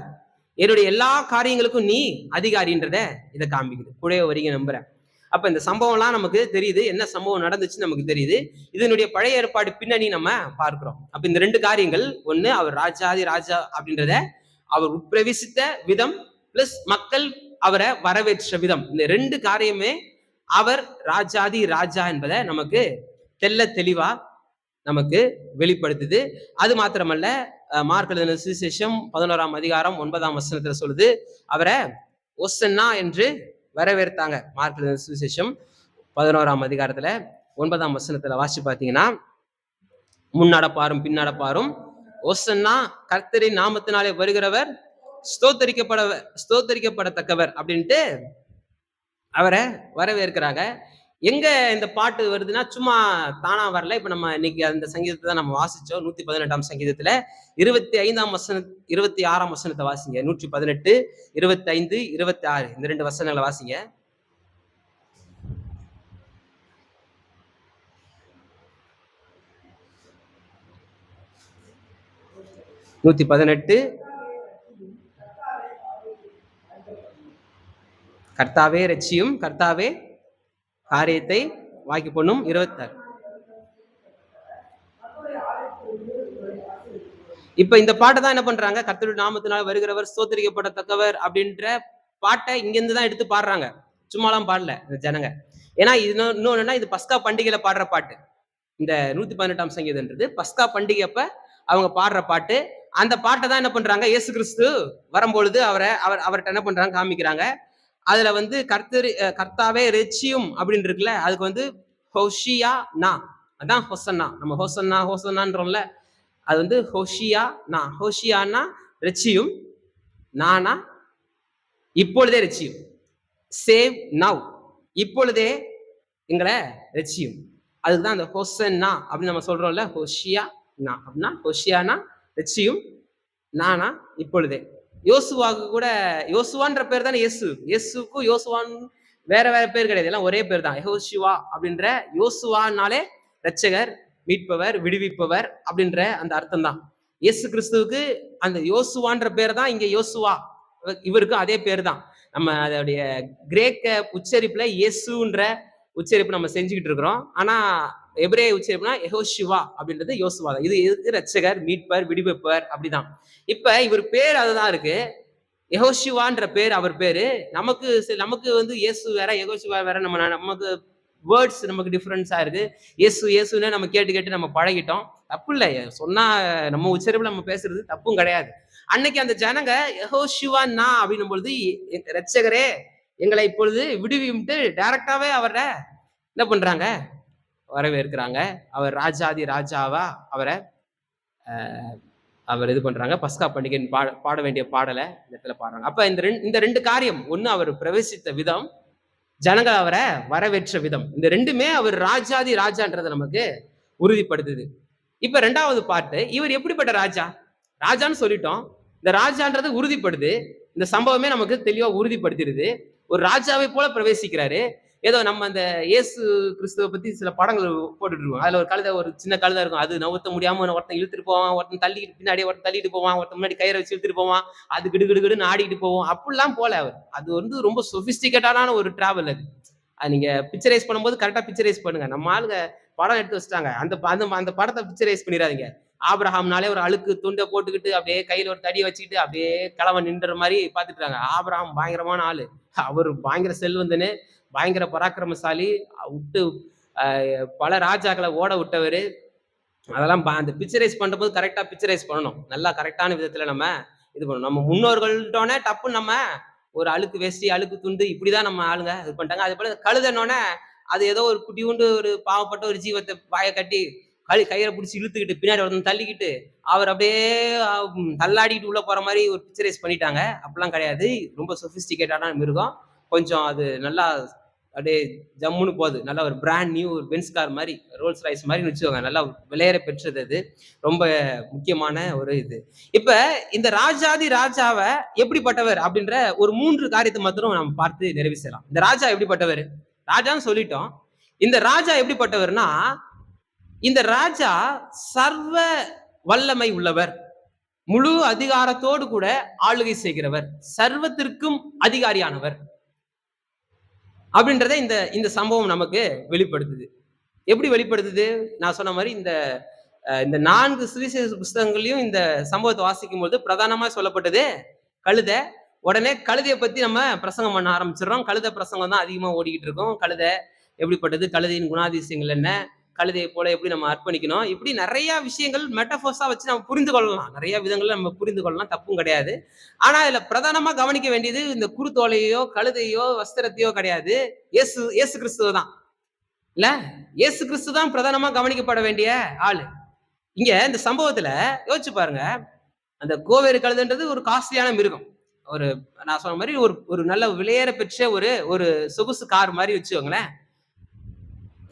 என்னுடைய எல்லா காரியங்களுக்கும் நீ அதிகாரின்றத இதை காமிக்குது. கூடவே வரீங்க நம்புறேன். அப்ப இந்த சம்பவம்லாம் நமக்கு தெரியுது, என்ன சம்பவம் நடந்துச்சு நமக்கு தெரியுது. இதனுடைய பழைய ஏற்பாடு பின்னணி நம்ம பார்க்கிறோம். அப்ப இந்த ரெண்டு காரியங்கள், ஒண்ணு அவர் ராஜாதி ராஜா அப்படின்றத அவர் உட்பிரவேசித்த விதம், பிளஸ் மக்கள் அவரை வரவேற்ற விதம், இந்த ரெண்டு காரியமே அவர் ராஜாதி ராஜா என்பதை நமக்கு தெல்ல தெளிவா நமக்கு வெளிப்படுத்துது. அது மாத்திரமல்ல, மார்க் எழுதின சுவிசேஷம் 11ஆம் அதிகாரம் 9ஆம் வசனத்துல சொல்லுது, அவரை ஒசன்னா என்று வரவேற்றாங்க. மார்க் எழுதின சுவிசேஷம் 11ஆம் அதிகாரத்துல 9ஆம் வசனத்துல வாசி பார்த்தீங்கன்னா, முன்னடப்பாரும் பின்னடப்பாரும் ஒசன்னா, கர்த்தரின் நாமத்தினாலே வருகிறவர் ஸ்தோத்தரிக்கப்படத்தக்கவர் அப்படின்ட்டு அவரை வரவேற்கிறாங்க. எங்க இந்த பாட்டு வருதுன்னா சும்மா தானா வரல. இப்ப நம்ம இன்னைக்கு அந்த சங்கீதத்தை தான் நம்ம வாசிச்சோம். 118ஆம் சங்கீதத்துல 25ஆம் வசனம் 26ஆம் வசனத்தை வாசிங்க. 118, 25, 26 இந்த ரெண்டு வசனங்களை வாசிங்க. 118, கர்த்தாவே ரட்சியும், கர்த்தாவே காரியத்தை வாக்கி பண்ணும். 26. இப்ப இந்த பாட்டை தான் என்ன பண்றாங்க, கர்த்தருடைய நாமத்தினால் வருகிறவர் ஸ்தோத்திரிக்கப்படத்தக்கவர் அப்படின்ற பாட்டை இங்கிருந்து தான் எடுத்து பாடுறாங்க. சும்மாலாம் பாடல இந்த ஜனங்க. ஏன்னா இன்னொன்னா, இது பஸ்கா பண்டிகையில பாடுற பாட்டு. இந்த 118ஆம் சங்கீதம்ன்றது பஸ்கா பண்டிகை அப்ப அவங்க பாடுற பாட்டு. அந்த பாட்டை தான் என்ன பண்றாங்க, இயேசு கிறிஸ்து வரும்பொழுது அவர்கிட்ட என்ன பண்றாங்க காமிக்கிறாங்க. அதுல கர்த்தாவே ரெச்சியும் அப்படின்னு இருக்குல்ல, அதுக்கு ஹோஷியா நா, அதான் ஹொசன்னா. நம்ம ஹோசன்னான்றோம்ல, அது ஹோஷியா நா. ஹோஷியானா ரெச்சியும், நானா இப்பொழுதே ரெச்சியும். சேவ் நவ், இப்பொழுதே எங்களை ரெச்சியும். அதுதான் அந்த ஹொசன்னா அப்படின்னு நம்ம சொல்றோம்ல. ஹோஷியா நா அப்படின்னா ஹோஷியானா ரெச்சியும், நானா இப்பொழுதே. யோசுவாவுக்கு கூட யோசுவான்ற பேர் தானே இயேசு. இயேசுக்கும் யோசுவான்னு வேற வேற பேர் கிடையாது, எல்லாம் ஒரே பேர் தான். யெகோஷுவா அப்படின்ற யோசுவானாலே ரட்சகர், மீட்பவர், விடுவிப்பவர் அப்படின்ற அந்த அர்த்தம் தான். இயேசு கிறிஸ்துவுக்கு அந்த யோசுவான்ற பேர் தான் இங்க யோசுவா, இவருக்கு அதே பேர் தான். நம்ம அதோடைய கிரேக்க உச்சரிப்புல இயேசுன்ற உச்சரிப்பு நம்ம செஞ்சுக்கிட்டு இருக்கிறோம். ஆனா எபிரேய உச்சரிப்புனா யெகோஷுவா அப்படின்றது யோசுவா தான். இது ரட்சகர், மீட்பர், விடுவிப்பவர் அப்படிதான். இப்ப இவர் பேர் அதுதான் இருக்கு, யெகோஷுவான்ற பேர் அவர் பேரு. நமக்கு இயேசு வேற யெகோஷுவா வேற, நமக்கு வேர்ட்ஸ் நமக்கு டிஃபரன்ஸா இருக்கு. இயேசுன்னு நம்ம கேட்டு நம்ம பழகிட்டோம். தப்பு இல்லை, சொன்னா நம்ம உச்சரிப்புல நம்ம பேசுறது தப்பும் கிடையாது. அன்னைக்கு அந்த ஜனங்க யெகோஷுவான்னா அப்படின்னும் பொழுது, ரட்சகரே எங்களை இப்பொழுது விடுவிட்டு டைரக்டாவே அவரை என்ன பண்றாங்க, வரவேற்கிறாங்க. அவர் ராஜாதி ராஜாவா அவர் இது பண்றாங்க. பஸ்கா பண்டிகை பாட வேண்டிய பாடலை இந்த இடத்துல பாடுறாங்க. அப்ப இந்த ரெண்டு காரியம், ஒண்ணு அவர் பிரவேசித்த விதம், ஜனங்கள் அவரை வரவேற்ற விதம், இந்த ரெண்டுமே அவர் ராஜாதி ராஜான்றதை நமக்கு உறுதிப்படுத்துது. இப்ப ரெண்டாவது பாட்டு, இவர் எப்படிப்பட்ட ராஜான்னு சொல்லிட்டோம். இந்த ராஜான்றது உறுதிப்படுது. இந்த சம்பவமே நமக்கு தெளிவா உறுதிப்படுத்திடுது. ஒரு ராஜாவை போல பிரவேசிக்கிறாரு. ஏதோ நம்ம அந்த இயேசு கிறிஸ்துவை பத்தி சில படங்கள் போட்டுட்டு இருக்கோம். அதுல ஒரு சின்ன கழுதை இருக்கும், அது நவுத்த முடியாம ஒருத்தன் இழுத்துட்டு போவான், ஒருத்தன் பின்னாடியே ஒருத்தன் தள்ளிட்டு போவான், ஒருத்தன் முன்னாடி கயிறை வச்சு இழுத்துட்டு போவான், அது கிடுகிடுன்னு ஆடிட்டு போவோம். அப்படிலாம் போல அவர். அது ரொம்ப சொபிஸ்டிகேட்டான ஒரு டிராவல். அது நீங்க பிக்சரைஸ் பண்ணும்போது கரெக்டா பிக்சரைஸ் பண்ணுங்க. நம்ம ஆளுங்க படம் எடுத்து வச்சுட்டாங்க, அந்த படத்தை பிக்சரைஸ் பண்ணிடாதீங்க. ஆபிரஹாம்னாலே ஒரு அழுக்கு துண்டை போட்டுக்கிட்டு அப்படியே கையில ஒரு தடியை வச்சுக்கிட்டு அப்படியே கிழவன் நின்ற மாதிரி பாத்துட்டாங்க. ஆபிரஹாம் பயங்கரமான ஆளு, அவர் பயங்கர செல்வந்தனு, பயங்கர பராக்கிரமசாலி, விட்டு பல ராஜாக்களை ஓட விட்டவர். அதெல்லாம் அந்த பிக்சரைஸ் பண்றபோது கரெக்டா பிக்சரைஸ் பண்ணணும், நல்லா கரெக்டான விதத்துல நம்ம இது பண்ணணும். நம்ம முன்னோர்கள்ட்டோனே டப்பு நம்ம ஒரு அழுக்கு வேஷ்டி, அழுக்கு துண்டு, இப்படிதான் நம்ம ஆளுங்க இது பண்ணிட்டாங்க. அதே போல கழுதனோடனே அது ஏதோ ஒரு குட்டியூண்டு ஒரு பாவப்பட்ட ஒரு ஜீவத்தை வாயை கட்டி கயிறை பிடிச்சி இழுத்துக்கிட்டு பின்னாடி ஒருத்தன் தள்ளிக்கிட்டு அவர் அப்படியே தள்ளாடிட்டு உள்ள போற மாதிரி ஒரு பிக்சரைஸ் பண்ணிட்டாங்க. அப்படிலாம் கிடையாது. ரொம்ப சொபிஸ்டிகேட்டான மிருகம். கொஞ்சம் அது நல்லா அப்படியே ஜம்முன்னு போகுது. நல்லா ஒரு பிராண்ட் நியூ ஒரு பென்ஸ் கார் மாதிரி, ரோல்ஸ் ராய்ஸ் மாதிரி வச்சுக்கோங்க. நல்லா விலையேற பெற்றது அது. ரொம்ப முக்கியமான ஒரு இது. இப்ப இந்த ராஜாதி ராஜாவ எப்படிப்பட்டவர் அப்படின்ற ஒரு 3 காரியத்தை மாத்திரம் நம்ம பார்த்து நிறைவு செய்யலாம். இந்த ராஜா எப்படிப்பட்டவர்? ராஜான்னு சொல்லிட்டோம். இந்த ராஜா எப்படிப்பட்டவர்னா, இந்த ராஜா சர்வ வல்லமை உள்ளவர், முழு அதிகாரத்தோடு கூட ஆளுகை செய்கிறவர், சர்வத்திற்கும் அதிகாரியானவர் அப்படின்றத இந்த இந்த சம்பவம் நமக்கு வெளிப்படுத்துது. எப்படி வெளிப்படுத்துது? நான் சொன்ன மாதிரி இந்த 4 சுவிசேஷ புஸ்தகங்களையும் இந்த சம்பவத்தை வாசிக்கும் போது பிரதானமா சொல்லப்பட்டது கழுதை. உடனே கழுதையை பத்தி நம்ம பிரசங்கம் பண்ண ஆரம்பிச்சிடறோம். கழுதை பிரசங்கம் தான் அதிகமா ஓடிக்கிட்டு இருக்கும். கழுதை எப்படிப்பட்டது, கழுதையின் குணாதிசயங்கள் என்ன, கழுதையை போல எப்படி நம்ம அர்ப்பணிக்கணும், இப்படி நிறைய விஷயங்கள் மெட்டபோர்ஸா வச்சு நம்ம புரிந்து கொள்ளலாம். நிறைய விதங்கள்ல நம்ம புரிந்து கொள்ளலாம், தப்பும் கிடையாது. ஆனா இதுல பிரதானமா கவனிக்க வேண்டியது இந்த குருத்தோலையோ கழுதையோ வஸ்திரத்தையோ கிடையாது. இயேசு கிறிஸ்துவ தான். இல்ல, இயேசு கிறிஸ்து தான் பிரதானமா கவனிக்கப்பட வேண்டிய ஆளு. இங்க இந்த சம்பவத்துல யோசிச்சு பாருங்க. அந்த கோவேறு கழுதைன்றது ஒரு காஸ்ட்லியான மிருகம். ஒரு நான் சொன்ன மாதிரி ஒரு நல்ல விலையேற பெற்ற ஒரு சொகுசு கார் மாதிரி வச்சுக்கோங்களேன்.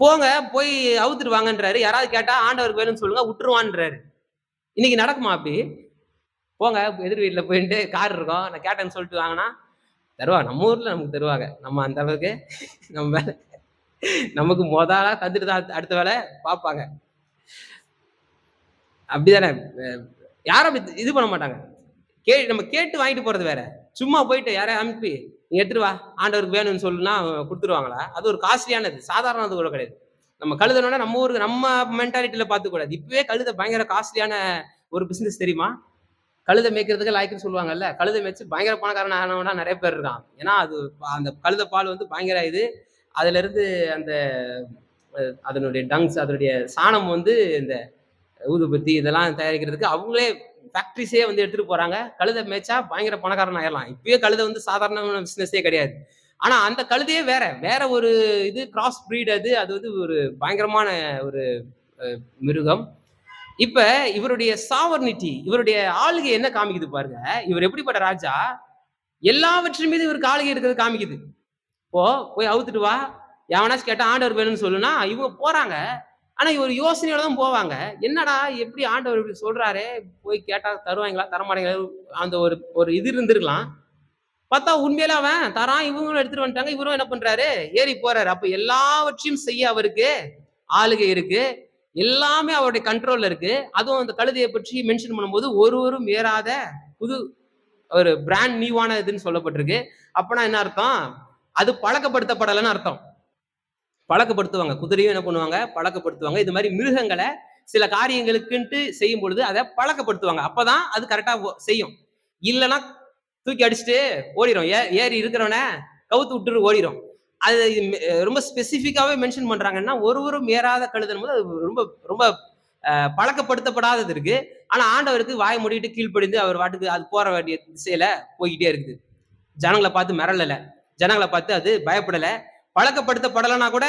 போங்க போய் அவுத்துட்டு வாங்கன்றாரு. யாராவது கேட்டா ஆண்டவருக்கு வேணும்னு சொல்லுங்க, விட்டுருவான்றாரு. இன்னைக்கு நடக்குமா அப்படி? போங்க எதிர் வீட்டுல போயிட்டு கார் இருக்கும், நான் கேட்டேன்னு சொல்லிட்டு வாங்கினா தருவாங்க. நம்ம ஊர்ல நமக்கு தருவாங்க. நம்ம அந்த அளவுக்கு நம்ம வேலை நமக்கு முதலா தந்துட்டு தான் அடுத்த வேலை பார்ப்பாங்க. அப்படிதானே? யாரும் அப்படி இது பண்ண மாட்டாங்க. நம்ம கேட்டு வாங்கிட்டு போறது வேற. சும்மா போயிட்டு யாரையும் அனுப்பி நீ எடுத்துட்டு வா ஆண்டவருக்கு வேணும்னு சொல்லுனா கொடுத்துருவாங்களா? அது ஒரு காஸ்ட்லியானது, சாதாரணது கூட கிடையாது. நம்ம கழுதனோட நம்ம ஊருக்கு நம்ம மென்டாலிட்டியில பார்த்து கூடாது. இப்பவே கழுதை பயங்கர காஸ்ட்லியான ஒரு பிசினஸ் தெரியுமா? கழுதை மேய்க்கிறதுக்கு லாய்க்குன்னு சொல்லுவாங்கல்ல. கழுதை மேய்ச்சி பயங்கர பணக்காரன் ஆனவனா நிறைய பேர் இருக்கான். ஏன்னா அது அந்த கழுதை பால் வந்து பயங்கர இது. அதுல இருந்து அந்த அதனுடைய டங்ஸ், அதனுடைய சாணம் வந்து இந்த ஊதுபத்தி இதெல்லாம் தயாரிக்கிறதுக்கு அவங்களே ஃபேக்டரிஸே வந்து எடுத்துட்டு போறாங்க. கழுதை மேய்ச்சா பயங்கர பணக்காரன் ஆயிடலாம். இப்பயே கழுதை வந்து சாதாரண பிசினஸே கிடையாது. ஆனா அந்த கழுதையே வேற ஒரு இது கிராஸ் பிரீட். அது வந்து ஒரு பயங்கரமான ஒரு மிருகம். இப்ப இவருடைய சாவர்னிட்டி, இவருடைய ஆளுகை என்ன காமிக்குது பாருங்க. இவர் எப்படிப்பட்ட ராஜா, எல்லாவற்றின் மீது இவருக்கு ஆளுகை இருக்கிறது காமிக்குது. போய் அவுத்துட்டு வா, எவனாச்சும் கேட்டா ஆண்டவர் வேணும்னு சொல்லுனா இவங்க போறாங்க. ஆனா இவர் யோசனையோட தான் போவாங்க. என்னடா எப்படி ஆண்டவர் இப்படி சொல்றாரு, போய் கேட்டா தருவாங்களா தரமாட்டீங்களா, அந்த ஒரு இது இருந்திருக்கலாம். பார்த்தா உண்மையில அவன் தரான், இவங்களும் எடுத்துட்டு வந்துட்டாங்க. இவரும் என்ன பண்றாரு, ஏறி போறாரு. அப்ப எல்லாவற்றையும் செய்ய அவருக்கு ஆளுகை இருக்கு. எல்லாமே அவருடைய கண்ட்ரோல்ல இருக்கு. அதுவும் அந்த கழுதையை பற்றி மென்ஷன் பண்ணும்போது ஒருவரும் ஏறாத புது ஒரு பிராண்ட் நியூவான இதுன்னு சொல்லப்பட்டிருக்கு. அப்பனா என்ன அர்த்தம்? அது பழக்கப்படுத்தப்படலைன்னு அர்த்தம். பழக்கப்படுத்துவாங்க. குதிரையும் என்ன பண்ணுவாங்க, பழக்கப்படுத்துவாங்க. இது மாதிரி மிருகங்களை சில காரியங்களுக்குன்ட்டு செய்யும் பொழுது அதை பழக்கப்படுத்துவாங்க. அப்பதான் அது கரெக்டா செய்யும். இல்லைன்னா தூக்கி அடிச்சுட்டு ஓடிடும். ஏறி இருக்கிறவன கவுத்து விட்டுட்டு ஓடிடும். அது ரொம்ப ஸ்பெசிபிக்காவே மென்ஷன் பண்றாங்கன்னா, ஒருவரும் ஏறாத கழுதன் போது அது ரொம்ப ரொம்ப பழக்கப்படுத்தப்படாதது இருக்கு. ஆனா ஆண்டவருக்கு வாய் மூடிட்டு கீழ்ப்படிந்து அவர் வாட்டுக்கு அது போற வேண்டிய திசையில போய்கிட்டே இருக்குது. ஜனங்களை பார்த்து மிரளல, ஜனங்களை பார்த்து அது பயப்படல. பழக்கப்படுத்தப்படலைன்னா கூட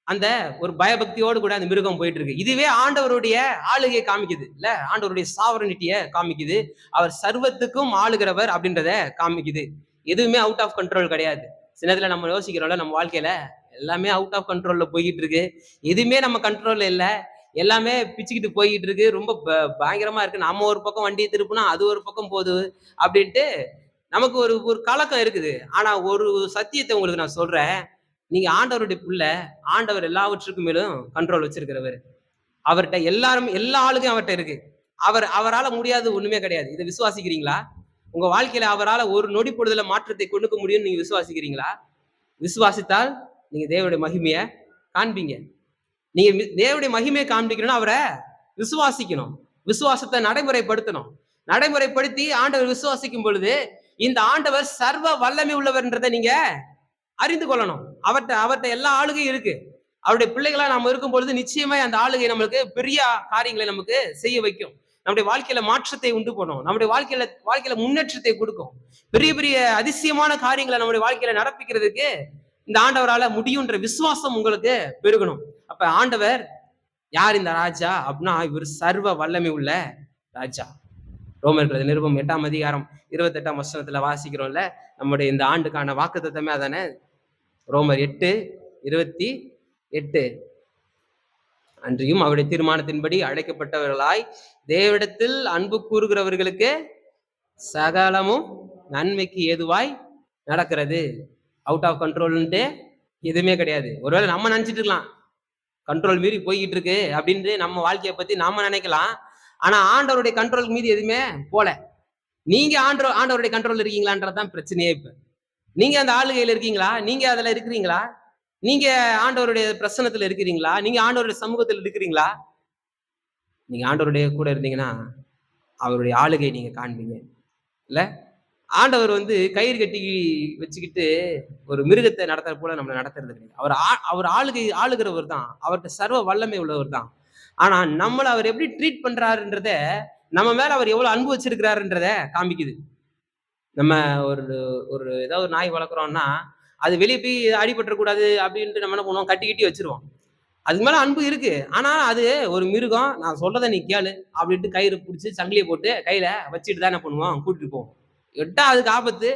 அந்த ஒரு பயபக்தியோடு கூட அந்த மிருகம் போயிட்டு இருக்கு. இதுவே ஆண்டவருடைய ஆளுகையை காமிக்குது இல்ல, ஆண்டவருடைய சாவரனிட்டிய காமிக்குது. அவர் சர்வத்துக்கும் ஆளுகிறவர் அப்படின்றத காமிக்குது. எதுவுமே அவுட் ஆஃப் கண்ட்ரோல் கிடையாது. சில நேரத்துல நம்ம யோசிக்கிறோம்ல, நம்ம வாழ்க்கையில எல்லாமே அவுட் ஆஃப் கண்ட்ரோல்ல போய்கிட்டு இருக்கு, எதுவுமே நம்ம கண்ட்ரோல்ல இல்ல, எல்லாமே பிச்சுக்கிட்டு போய்கிட்டு இருக்கு, ரொம்ப பயங்கரமா இருக்கு. நம்ம ஒரு பக்கம் வண்டியை திருப்புனா அது ஒரு பக்கம் போகுது அப்படின்ட்டு நமக்கு ஒரு ஒரு கலக்கம் இருக்குது. ஆனா ஒரு சத்தியத்தை உங்களுக்கு நான் சொல்றேன். நீங்க ஆண்டவருடைய புள்ள. ஆண்டவர் எல்லாவற்றுக்கும் மேலும் கண்ட்ரோல் வச்சிருக்கிறவர். அவர்கிட்ட எல்லாரும் எல்லா ஆளுக்கும் அவர்கிட்ட இருக்கு. அவரால முடியாது ஒண்ணுமே கிடையாது. இதை விசுவாசிக்கிறீங்களா? உங்க வாழ்க்கையில அவரால ஒரு நொடி பொழுதுல மாற்றத்தை கொண்டுக்க முடியும்னு நீங்க விசுவாசிக்கிறீங்களா? விசுவாசித்தால் நீங்க தேவனுடைய மகிமையை காண்பீங்க. நீங்க தேவனுடைய மகிமையை காண்பிக்கணும்னா அவரை விசுவாசிக்கணும். விசுவாசத்தை நடைமுறைப்படுத்தணும். நடைமுறைப்படுத்தி ஆண்டவர் விசுவாசிக்கும் பொழுது இந்த ஆண்டவர் சர்வ வல்லமை உள்ளவர்ன்றதை நீங்க அறிந்து கொள்ளணும். அவர்கிட்ட எல்லா ஆளுகையும் இருக்கு. அவருடைய பிள்ளைகளா நாம இருக்கும் பொழுது நிச்சயமா அந்த ஆளுகை நம்மளுக்கு பெரிய காரியங்களை நமக்கு செய்ய வைக்கும். நம்முடைய வாழ்க்கையில மாற்றத்தை உண்டு பண்ணும். நம்முடைய வாழ்க்கையில முன்னேற்றத்தை கொடுக்கும். பெரிய பெரிய அதிசயமான காரியங்களை நம்முடைய வாழ்க்கையில நடப்பிக்கிறதுக்கு இந்த ஆண்டவரால முடியுன்ற விசுவாசம் உங்களுக்கு பெருகணும். அப்ப ஆண்டவர் யார் இந்த ராஜா அப்படின்னா, இவர் சர்வ வல்லமை உள்ள ராஜா. ரோமர்கள் நிருபம் 8ஆம் அதிகாரம் 28ஆம் வசனத்துல வாசிக்கிறோம்ல, நம்முடைய இந்த ஆண்டுக்கான வாக்குத்தத்தமே அதானே. ரோமர் 8:28. அன்றியும் அவருடைய தீர்மானத்தின்படி அழைக்கப்பட்டவர்களாய் தேவனிடத்தில் அன்பு கூறுகிறவர்களுக்கு சகலமும் நன்மைக்கு ஏதுவாய் நடக்கிறது. அவுட் ஆஃப் கண்ட்ரோல்ன்ட்டு எதுவுமே கிடையாது. ஒருவேளை நம்ம நினைச்சிட்டு இருக்கலாம் கண்ட்ரோல் மீறி போய்கிட்டு இருக்கு அப்படின்ட்டு, நம்ம வாழ்க்கையை பத்தி நாம நினைக்கலாம். ஆனா ஆண்டவருடைய கண்ட்ரோல் மீது எதுவுமே போல. நீங்க ஆண்டவருடைய கண்ட்ரோல் இருக்கீங்களான்றதுதான் பிரச்சனையே. இப்ப நீங்க அந்த ஆளுகையில இருக்கீங்களா? நீங்க அதுல இருக்கிறீங்களா? நீங்க ஆண்டவருடைய பிரசன்னத்துல இருக்கிறீங்களா? நீங்க ஆண்டவருடைய சமூகத்துல இருக்கிறீங்களா? நீங்க ஆண்டவருடைய கூட இருந்தீங்கன்னா அவருடைய ஆளுகை நீங்க காண்பீங்க இல்ல. ஆண்டவர் கயிறு கட்டி வச்சுக்கிட்டு ஒரு மிருகத்தை நடத்துற போல நம்மளை நடத்துறது கிடையாது. அவர் ஆளுகிறவர் தான். அவர்கிட்ட சர்வ வல்லமை உள்ளவர் தான். ஆனா நம்மளை அவர் எப்படி ட்ரீட் பண்றாருன்றத, நம்ம மேல அவர் எவ்வளவு அன்பு வச்சிருக்கிறாருன்றத காமிக்குது. நம்ம ஒரு ஒரு ஏதாவது ஒரு நாய் வளர்க்குறோம்னா, அது வெளியே போய் அடிபட்டுறக்கூடாது அப்படின்ட்டு நம்ம என்ன பண்ணுவோம், கட்டி வச்சிருவோம். அதுக்கு மேல அன்பு இருக்கு. ஆனா அது ஒரு மிருகம், நான் சொல்றதை நீ கேளு அப்படின்ட்டு கயிறு பிடிச்சி சங்கிலியை போட்டு கையில வச்சுட்டு தான் என்ன பண்ணுவோம், கூட்டிட்டு போவோம். எட்டா அதுக்கு ஆபத்து.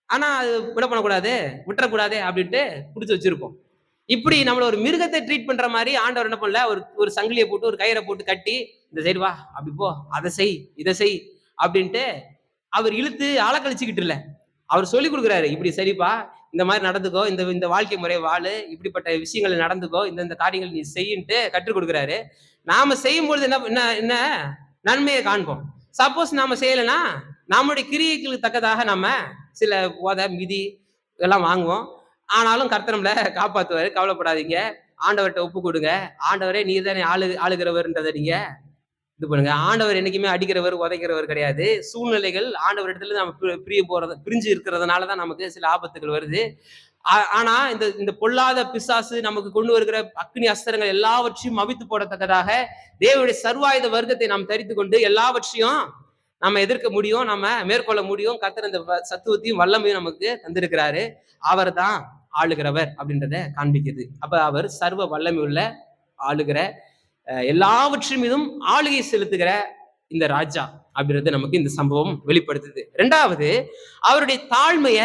ஆனா அது பண்ணக்கூடாது, விட்டுறக்கூடாது அப்படின்ட்டு பிடிச்சி வச்சிருப்போம். இப்படி நம்மள ஒரு மிருகத்தை ட்ரீட் பண்ற மாதிரி ஆண்டவர் என்ன பண்ணல, ஒரு சங்கிலியை போட்டு ஒரு கயிறை போட்டு கட்டி, இந்த சைடு வா, அப்படி போ, அதை செய், இதை செய் அப்படின்ட்டு அவர் இழுத்து ஆளக்கழிச்சுக்கிட்டு இல்ல. அவர் சொல்லி கொடுக்குறாரு, இப்படி சரிப்பா, இந்த மாதிரி நடந்துக்கோ, இந்த வாழ்க்கை முறை வாழு, இப்படிப்பட்ட விஷயங்கள் நடந்துக்கோ, இந்த காரியங்கள் நீ செய்யின்ட்டு கற்றுக் கொடுக்குறாரு. நாம செய்யும் பொழுது என்ன நன்மையை காண்போம். சப்போஸ் நாம செய்யலைன்னா நம்முடைய கிரியைகளுக்கு தக்கதாக நம்ம சில மிதி இதெல்லாம் வாங்குவோம். ஆனாலும் கர்த்தர் நம்மளை காப்பாத்துவாரு, கவலைப்படாதீங்க. ஆண்டவர்கிட்ட ஒப்பு கொடுங்க. ஆண்டவரே நீர் தானே ஆளுகிறவர்ன்றதை நீங்க இது பண்ணுங்க. ஆண்டவர் என்னைக்குமே அடிக்கிறவர், உதைக்கிறவர் கிடையாது. சூழ்நிலைகள் ஆண்டவர் இடத்துல நம்ம பிரிஞ்சு இருக்கிறதுனாலதான் நமக்கு சில ஆபத்துகள் வருது. ஆனா இந்த பொல்லாத பிசாசு நமக்கு கொண்டு வருகிற அக்னி அஸ்திரங்கள் எல்லாவற்றையும் அவித்து போடத்தக்கதாக தேவனுடைய சர்வாயுத வர்க்கத்தை நாம் தரித்து கொண்டு எல்லாவற்றையும் நம்ம எதிர்க்க முடியும், நம்ம மேற்கொள்ள முடியும். கர்த்தர் இந்த சத்துவத்தையும் வல்லமையும் நமக்கு தந்திருக்கிறாரு. அவர் தான் ஆளுகிறவர் அப்படின்றத காண்பிக்குது. அப்ப அவர் சர்வ வல்லமை உள்ள ஆளுகிற, எல்லாவற்றின் மீதும் ஆளுகை செலுத்துகிற இந்த ராஜா அப்படின்றது நமக்கு இந்த சம்பவம் வெளிப்படுத்துது. இரண்டாவது, அவருடைய தாழ்மைய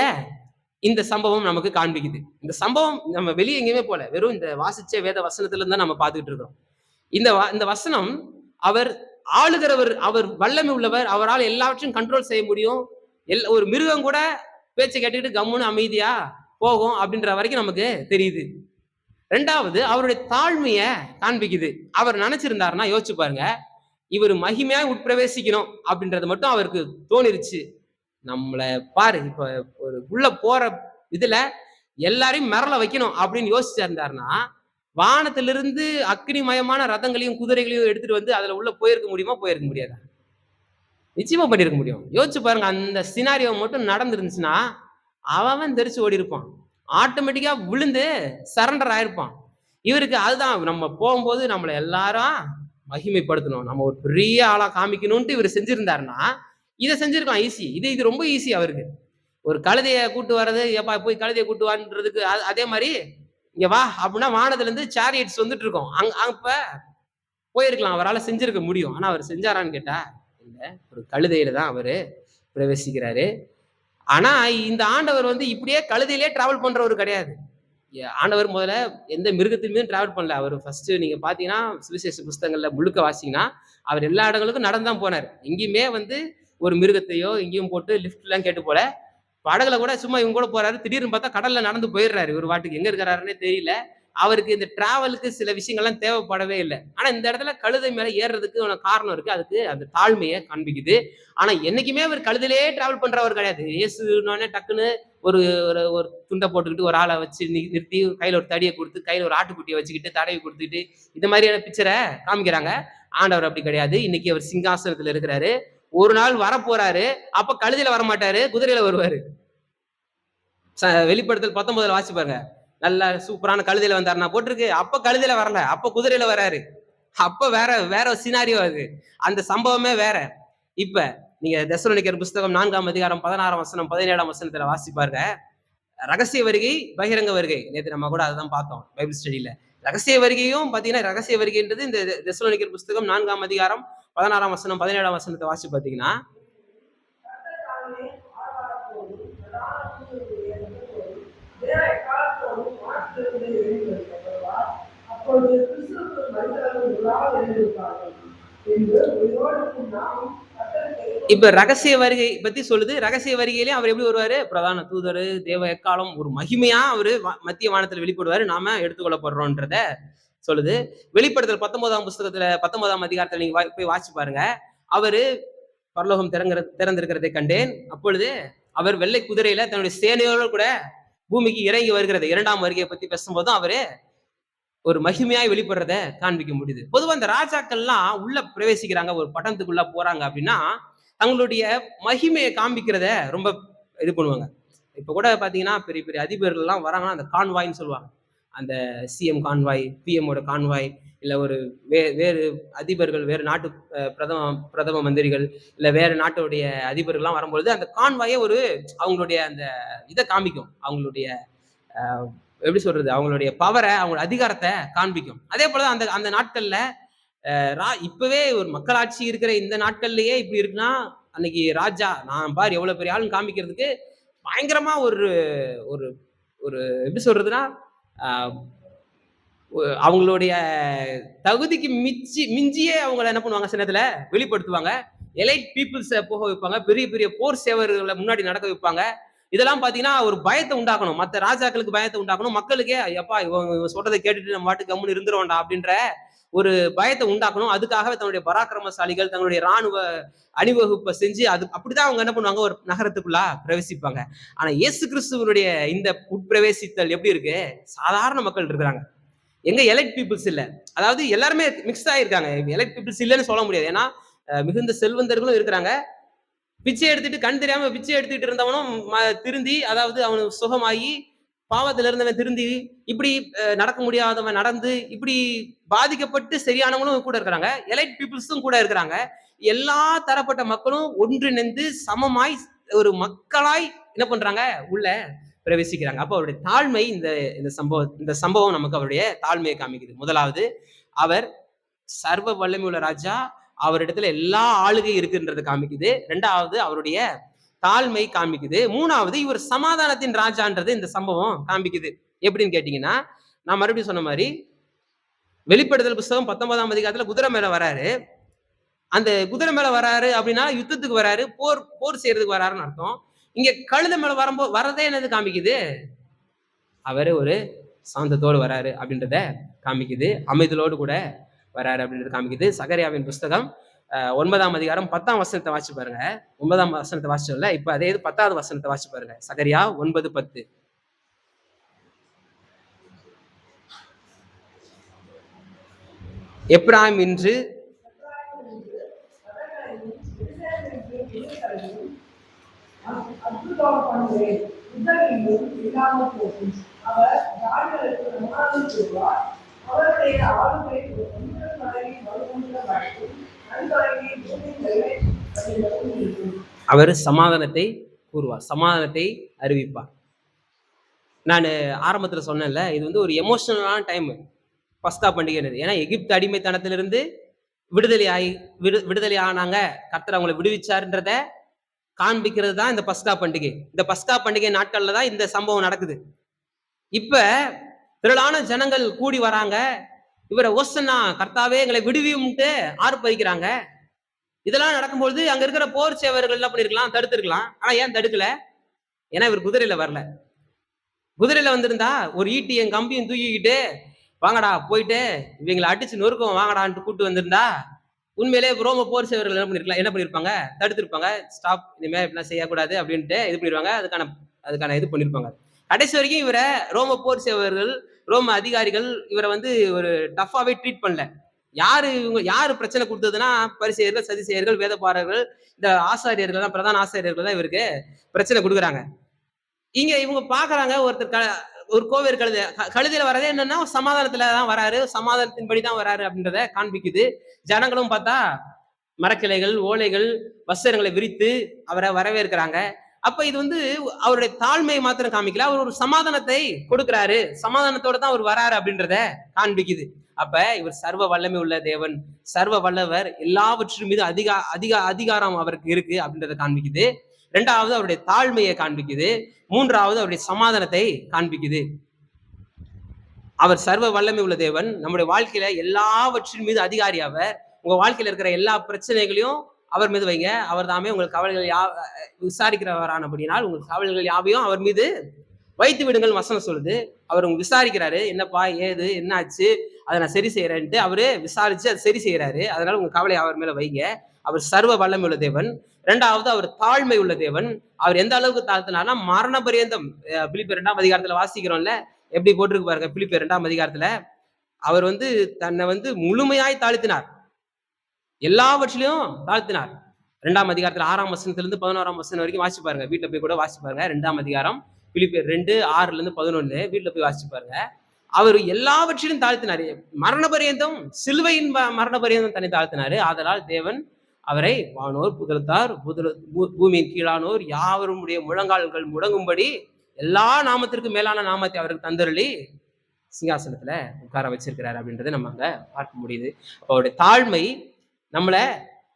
இந்த சம்பவம் நமக்கு காண்பிக்குது. இந்த சம்பவம் நம்ம வெளியே எங்கேயுமே போல, வெறும் இந்த வாசிச்ச வேத வசனத்துல இருந்தா நம்ம பார்த்துக்கிட்டு இருக்கிறோம். இந்த வசனம், அவர் ஆளுகிறவர், அவர் வல்லமை உள்ளவர், அவரால் எல்லாவற்றையும் கண்ட்ரோல் செய்ய முடியும். ஒரு மிருகம் கூட பேச்சை கேட்டுக்கிட்டு கம்முன்னு அமைதியா போகும் அப்படின்ற வரைக்கும் நமக்கு தெரியுது. ரெண்டாவது, அவருடைய தாழ்மைய காண்பிக்குது. அவர் நினைச்சிருந்தாருன்னா யோசிச்சு பாருங்க, இவர் மகிமையா உட்பிரவேசிக்கணும் அப்படின்றது மட்டும் அவருக்கு தோணிருச்சு. நம்மள பாரு, இப்ப ஒரு உள்ள போற இதுல எல்லாரையும் மிரள வைக்கணும் அப்படின்னு யோசிச்சா இருந்தாருன்னா, வானத்திலிருந்து அக்னிமயமான ரதங்களையும் குதிரைகளையும் எடுத்துட்டு அதுல உள்ள போயிருக்க முடியுமா? போயிருக்க முடியாதா? நிச்சயமா பண்ணிருக்க முடியும். யோசிச்சு பாருங்க, அந்த சினாரியோ மட்டும் நடந்துருந்துச்சுன்னா அவன் தெரிச்சு ஓடி இருப்பான். ஆட்டோமேட்டிக்கா விழுந்து சரண்டர் ஆயிருப்பான். இவருக்கு அதுதான், நம்ம போகும்போது நம்மளை எல்லாரும் மகிமைப்படுத்தணும், நம்ம ஒரு பெரிய ஆளா காமிக்கணும்ட்டு இவர் செஞ்சிருந்தாருன்னா இதை செஞ்சிருக்கலாம் ஈஸி. இது ரொம்ப ஈஸி அவருக்கு. ஒரு கழுதைய கூட்டு வர்றது, எப்பா போய் கழுதையை கூட்டு வான்றதுக்கு அதே மாதிரி இங்க வா அப்படின்னா வானத்துல இருந்து சேரியட்ஸ் வந்துட்டு இருக்கோம். அப்ப போயிருக்கலாம், அவரால் செஞ்சிருக்க முடியும். ஆனா அவர் செஞ்சாரான்னு கேட்டா இல்ல, ஒரு கழுதையில தான் அவரு பிரவேசிக்கிறாரு. ஆனா இந்த ஆண்டவர் இப்படியே கழுதையிலே டிராவல் பண்றவர் கிடையாது. ஆண்டவர் முதல்ல எந்த மிருகத்திலுமே டிராவல் பண்ணல. அவர் ஃபர்ஸ்ட் நீங்க பாத்தீங்கன்னா சுவிசேஷ புஸ்தகங்கள்ல முழுக்க வாசிங்கன்னா அவர் எல்லா இடங்களுக்கும் நடந்துதான் போனார். எங்கேயுமே ஒரு மிருகத்தையோ எங்கேயும் போட்டு லிஃப்ட் எல்லாம் கேட்டு போல. படகுல கூட சும்மா இவங்க கூட போறாரு, திடீர்னு பார்த்தா கடல்ல நடந்து போயிடுறாரு. ஒரு வாட்டுக்கு எங்க இருக்கிறாருன்னே தெரியல. அவருக்கு இந்த டிராவலுக்கு சில விஷயங்கள்லாம் தேவைப்படவே இல்லை. ஆனா இந்த இடத்துல கழுதை மேல ஏறுறதுக்கு காரணம் இருக்கு. அதுக்கு அந்த தாழ்மையை காண்பிக்குது. ஆனா என்னைக்குமே அவர் கழுதையிலே டிராவல் பண்றவர் கிடையாது. இயேசுனோடனே டக்குன்னு ஒரு ஒரு துண்டை போட்டுக்கிட்டு ஒரு ஆளை வச்சு நிறுத்தி கையில ஒரு தடியை கொடுத்து கையில ஒரு ஆட்டுக்குட்டியை வச்சுக்கிட்டு தடவி கொடுத்துக்கிட்டு இந்த மாதிரியான பிக்சரை காமிக்கிறாங்க. ஆண்டவர் அப்படி கிடையாது. இன்னைக்கு அவர் சிங்காசனத்துல இருக்கிறாரு. ஒரு நாள் வர போறாரு, அப்ப கழுதையில வர மாட்டாரு, குதிரையில வருவாரு. வெளிப்படுத்தல் 19 வாசி பாருங்க. நல்ல சூப்பரான கழுதையில வந்தாருன்னா போட்டிருக்கு. அப்ப கழுதையில வரல, அப்ப குதிரையில வராரு. அப்ப வேற சினாரியோ அது. அந்த சம்பவமே வேற. இப்ப நீங்க தெசலோனிக்கர் புஸ்தகம் 4ஆம் அதிகாரம் 16ஆம் வசனம் 17ஆம் வசனத்துல வாசி பாருங்க. ரகசிய வருகை, பகிரங்க வருகை. நேத்து நம்ம கூட அதான் பார்த்தோம் பைபிள் ஸ்டடியில. ரகசிய வருகையும் பாத்தீங்கன்னா, ரகசிய வருகைன்றது இந்த தெசலோனிக்கர் புஸ்தகம் 4ஆம் அதிகாரம் 16ஆம் வசனம் 17ஆம் வசனத்தை வாசிச்சு பாத்தீங்கன்னா, கர்த்தர் தாமே ஆரவாரத்தோடும் பிரதான தூதர்களுடைய சத்தத்தோடும் தேவ எக்காளத்தோடும் வானத்திலிருந்து இறங்கி வருவார். அப்பொழுது கிறிஸ்துவுக்குள் மரித்தவர்கள் முதலாவது எழுந்திருப்பார்கள் என்று உயிரோடு நாமும் கர்த்தருக்கு இப்ப ரகசிய வருகை பத்தி சொல்லுது. ரகசிய வருகையிலே அவர் எப்படி வருவாரு? பிரதான தூதரு, தேவ எக்காளம், ஒரு மகிமையா அவரு மத்திய வானத்துல வெளிப்படுவாரு. நாம எடுத்துக்கொள்ளப்படுறோம்ன்றத சொல்லுது. வெளிப்படுத்தல் 19ஆம் புஸ்தகத்துல 19ஆம் அதிகாரத்துல நீங்க போய் வாசிச்சு பாருங்க. அவரு பரலோகம் திறந்திருக்கிறதை கண்டேன். அப்பொழுது அவர் வெள்ளை குதிரையில தன்னுடைய சேனையோடு கூட பூமிக்கு இறங்கி வருகிறது. 2ஆம் வருகையை பத்தி பேசும்போதும் அவரு ஒரு மகிமையாய் வெளிப்படுறத காண்பிக்க முடியுது. பொதுவா இந்த ராஜாக்கள்லாம் உள்ள பிரவேசிக்கிறாங்க, ஒரு பட்டணத்துக்குள்ள போறாங்க அப்படின்னா, தங்களுடைய மகிமையை காண்பிக்கிறத ரொம்ப இது பண்ணுவாங்க. இப்ப கூட பாத்தீங்கன்னா, பெரிய பெரிய அதிபர்கள் எல்லாம் வராங்கன்னா, அந்த கான்வாய்ன்னு சொல்லுவாங்க. அந்த சிஎம் கான்வாய், பிஎம்மோட கான்வாய், இல்ல ஒரு வேறு அதிபர்கள், வேறு நாட்டு பிரதம பிரதம மந்திரிகள், இல்ல வேற நாட்டுடைய அதிபர்கள்லாம் வரும்பொழுது, அந்த கான்வாயே ஒரு அவங்களுடைய அந்த இதை காமிக்கும். அவங்களுடைய எப்படி சொல்றது, அவங்களுடைய பவரை, அவங்களோட அதிகாரத்தை காண்பிக்கும். அதே போலதான் அந்த அந்த நாட்கள்ல இப்பவே ஒரு மக்களாட்சி இருக்கிற இந்த நாட்கள்லயே இப்படி இருக்குன்னா, அன்னைக்கு ராஜா நான் பாரு எவ்வளவு பெரிய ஆளுன்னு காமிக்கிறதுக்கு பயங்கரமா ஒரு ஒரு ஒரு எப்படி சொல்றதுன்னா, அவங்களுடைய தகுதிக்கு மிஞ்சியே அவங்கள என்ன பண்ணுவாங்க, சில நேரத்துல வெளிப்படுத்துவாங்க. எலைட் பீப்புள்ஸ போக வைப்பாங்க, பெரிய பெரிய போர் சேவர்களை முன்னாடி நடக்க வைப்பாங்க. இதெல்லாம் பாத்தீங்கன்னா ஒரு பயத்தை உண்டாக்கணும், மத்த ராஜாக்களுக்கு பயத்தை உண்டாக்கணும், மக்களுக்கே ஐயப்பா இவன் சொல்றதை கேட்டுட்டு நம்ம பாட்டு கம்முன்னு இருந்துருவோம்டா அப்படின்ற ஒரு பயத்தை உண்டாக்கணும். அதுக்காகவே தன்னுடைய பராக்கிரமசாலிகள் தங்களுடைய ராணுவ அணிவகுப்பை செஞ்சு அது அப்படிதான் அவங்க என்ன பண்ணுவாங்க, ஒரு நகரத்துக்குள்ள பிரவேசிப்பாங்க. ஆனா இயேசு கிறிஸ்துவனுடைய இந்த உட்பிரவேசித்தல் எப்படி இருக்கு, சாதாரண மக்கள் இருக்கிறாங்க, எங்க எலைட் பீப்புள்ஸ் இல்ல. அதாவது எல்லாருமே மிக்ஸ் ஆயிருக்காங்க. எலைட் பீப்புள்ஸ் இல்லைன்னு சொல்ல முடியாது. ஏன்னா மிகுந்த செல்வந்தர்களும் இருக்கிறாங்க. பிச்சை எடுத்துட்டு கண் தெரியாம பிச்சை எடுத்துட்டு இருந்தவனும் திருந்தி, அதாவது அவனு சுகமாகி, பாவத்துல இருந்தவன் திருந்தி, இப்படி நடக்க முடியாதவன் நடந்து, இப்படி பாதிக்கப்பட்டு சரியானவங்களும் கூட இருக்கிறாங்க. எலைட் பீப்புள்ஸும் கூட இருக்கிறாங்க. எல்லா தரப்பட்ட மக்களும் ஒன்றிணைந்து சமமாய் ஒரு மக்களாய் என்ன பண்றாங்க, உள்ள பிரவேசிக்கிறாங்க. அப்போ அவருடைய தாழ்மை இந்த சம்பவம் நமக்கு அவருடைய தாழ்மையை காமிக்குது. முதலாவது, அவர் சர்வ வல்லமையுள்ள ராஜா, அவரிடத்துல எல்லா ஆளுகை இருக்குன்றது காமிக்குது. ரெண்டாவது, அவருடைய தாழ்மை காமிக்குது. மூணாவது, இவர் சமாதானத்தின் ராஜான்றது இந்த சம்பவம் காமிக்குது. எப்படின்னு கேட்டீங்கன்னா, நான் மறுபடியும் சொன்ன மாதிரி வெளிப்படுத்தல் புஸ்தகம் 19ஆம் அதிகாரத்துல குதிரை மேல வராரு. அந்த குதிரை மேல வராரு அப்படின்னா யுத்தத்துக்கு வராரு, போர் செய்யறதுக்கு வராருன்னு அர்த்தம். இங்க கழுத மேல வரதே என்னது காமிக்குது, அவரு ஒரு சாந்தத்தோடு வராரு அப்படின்றத காமிக்குது. அமைதலோடு கூட வராரு அப்படின்றது காமிக்குது. சகரியாவின் புஸ்தகம் 9ஆம் அதிகாரம் 10ஆம் வசனத்தை வாசிச்சு பாருங்க. 9ஆம் வசனத்தை வாசிச்சோம்ல, இப்ப அதே 10ஆவது வசனத்தை வாசிச்சு பாருங்க. சகரியா 9:10. எப்ராயிம் இன்று அற்புதம் பண்ணுவேன், உதவியும் இல்லாமல் போகும். அவர் யார்களுக்கு நன்றாக சொல்வார். அவருடைய ஆளுமை ஒன்று மனைவி மறுமுன்ற வழக்கும் நண்பரவி இருக்கும். அவர் சமாதானத்தை கூறுவார், சமாதானத்தை அறிவிப்பார். நான் ஆரம்பத்துல சொன்னேன்ல, இது வந்து ஒரு எமோஷனலான டைம் பஸ்கா பண்டிகை. ஏன்னா எகிப்து அடிமைத்தனத்திலிருந்து விடுதலை ஆனாங்க, கர்த்தர் அவங்களை விடுவிச்சாருன்றத காண்பிக்கிறது தான் இந்த பஸ்கா பண்டிகை. இந்த பஸ்கா பண்டிகை நாட்கள்ல தான் இந்த சம்பவம் நடக்குது. இப்ப திரளான ஜனங்கள் கூடி வராங்க, இவரை ஓசன்னா கர்த்தாவே எங்களை விடுவியும்ட்டு ஆர்ப்பரிக்கிறாங்க. இதெல்லாம் நடக்கும்போது அங்க இருக்கிற போர் சேவர்கள் என்ன பண்ணிருக்கலாம், தடுத்திருக்கலாம். ஆனா ஏன் தடுக்கல? ஏன்னா இவர் குதிரையில வரல. குதிரையில வந்திருந்தா ஒரு ஈட்டியும் கம்பியும் தூக்கிக்கிட்டு வாங்கடா போயிட்டு இவங்களை அடிச்சு நொறுக்கம் வாங்கடான்ட்டு கூட்டு வந்திருந்தா உண்மையிலே ரோம போர் சேவர்கள் என்ன பண்ணிருப்பாங்க, தடுத்திருப்பாங்க. ஸ்டாப், இனிமே இப்படிலாம் செய்யக்கூடாது அப்படின்ட்டு இது பண்ணிருவாங்க. அதுக்கான இது பண்ணிருப்பாங்க. கடைசி வரைக்கும் இவரை ரோம போர் சேவர்கள், ரோம அதிகாரிகள் இவரை வந்து ஒரு டஃபாவே ட்ரீட் பண்ணல. யாரு பிரச்சனை கொடுத்ததுன்னா பரிசேயர்கள், சதிசேயர்கள், வேதபாரர்கள், இந்த ஆசாரியர்கள் தான், பிரதான ஆசாரியர்கள் தான் இவருக்கு பிரச்சனை கொடுக்குறாங்க. இங்க இவங்க பாக்குறாங்க, ஒரு கோவேறு கழுதையில வர்றதே என்னன்னா சமாதானத்துல தான் வராரு, சமாதானத்தின்படி தான் வராரு அப்படின்றத காண்பிக்குது. ஜனங்களும் பார்த்தா மரக்கிளைகள், ஓலைகள், வஸ்திரங்களை விரித்து அவரை வரவேற்கிறாங்க. அப்ப இது வந்து அவருடைய தாழ்மையை மாத்திரம் காமிக்கல, அவர் ஒரு சமாதானத்தை கொடுக்கிறாரு, சமாதானத்தோட தான் அவர் வராரு அப்படின்றத காண்பிக்குது. அப்ப இவர் சர்வ வல்லமை உள்ள தேவன், சர்வ வல்லவர், எல்லாவற்றின் மீது அதிகாரம் அவருக்கு இருக்கு அப்படின்றத காண்பிக்குது. இரண்டாவது அவருடைய தாழ்மையை காண்பிக்குது. மூன்றாவது அவருடைய சமாதானத்தை காண்பிக்குது. அவர் சர்வ வல்லமை உள்ள தேவன், நம்முடைய வாழ்க்கையில எல்லாவற்றின் மீது அதிகாரி அவர். உங்க வாழ்க்கையில இருக்கிற எல்லா பிரச்சனைகளையும் அவர் மீது வைங்க. அவர் தாமே உங்கள் கவலைகள் விசாரிக்கிறவரானபடினால் உங்கள் கவலைகள் யாவையும் அவர் மீது வைத்து விடுங்கள் வசனம் சொல்லுது. அவர் உங்க விசாரிக்கிறாரு, என்னப்பா ஏது என்ன ஆச்சு, அதை நான் சரி செய்யறேன்ட்டு அவரு விசாரிச்சு அதை சரி செய்யறாரு. அதனால உங்க கவலை அவர் மேல வைங்க. அவர் சர்வ வல்லமை உள்ள தேவன். இரண்டாவது அவர் தாழ்மை உள்ள தேவன். அவர் எந்த அளவுக்கு தாழ்த்தினார்னா மரண பரியந்தம். பிலிப்பியர் 2ஆம் அதிகாரத்துல வாசிக்கிறோம்ல, எப்படி போட்டிருக்கு பாருங்க. பிலிப்பியர் 2ஆம் அதிகாரத்துல அவர் வந்து தன்னை வந்து முழுமையாய் தாழ்த்தினார், எல்லாவற்றிலையும் தாழ்த்தினார். 2ஆம் அதிகாரத்துல 6ஆம் வசனத்திலிருந்து 11ஆம் வசனம் வரைக்கும் வாசிச்சு பாருங்க. வீட்டுல போய் கூட வாசிச்சு பாருங்க. 2ஆம் அதிகாரம் பிலிப்பியர் 2:6-11 வீட்டுல போய் வாசிச்சு பாருங்க. அவர் எல்லாவற்றிலும் தாழ்த்தினாரு, மரண பரியந்தம், சிலுவையின் மரண பரியந்தம் தன்னை தாழ்த்தினாரு. ஆதலால் தேவன் அவரை வானோர் புதலத்தார் பூமியின் கீழானோர் யாவருடைய முழங்கால்கள் முடங்கும்படி எல்லா நாமத்திற்கு மேலான நாமத்தை அவருக்கு தந்தருளி சிங்காசனத்துல உட்கார வச்சிருக்கிறாரு அப்படின்றத நம்ம அங்க பார்க்க முடியுது. அவருடைய தாழ்மை நம்மளை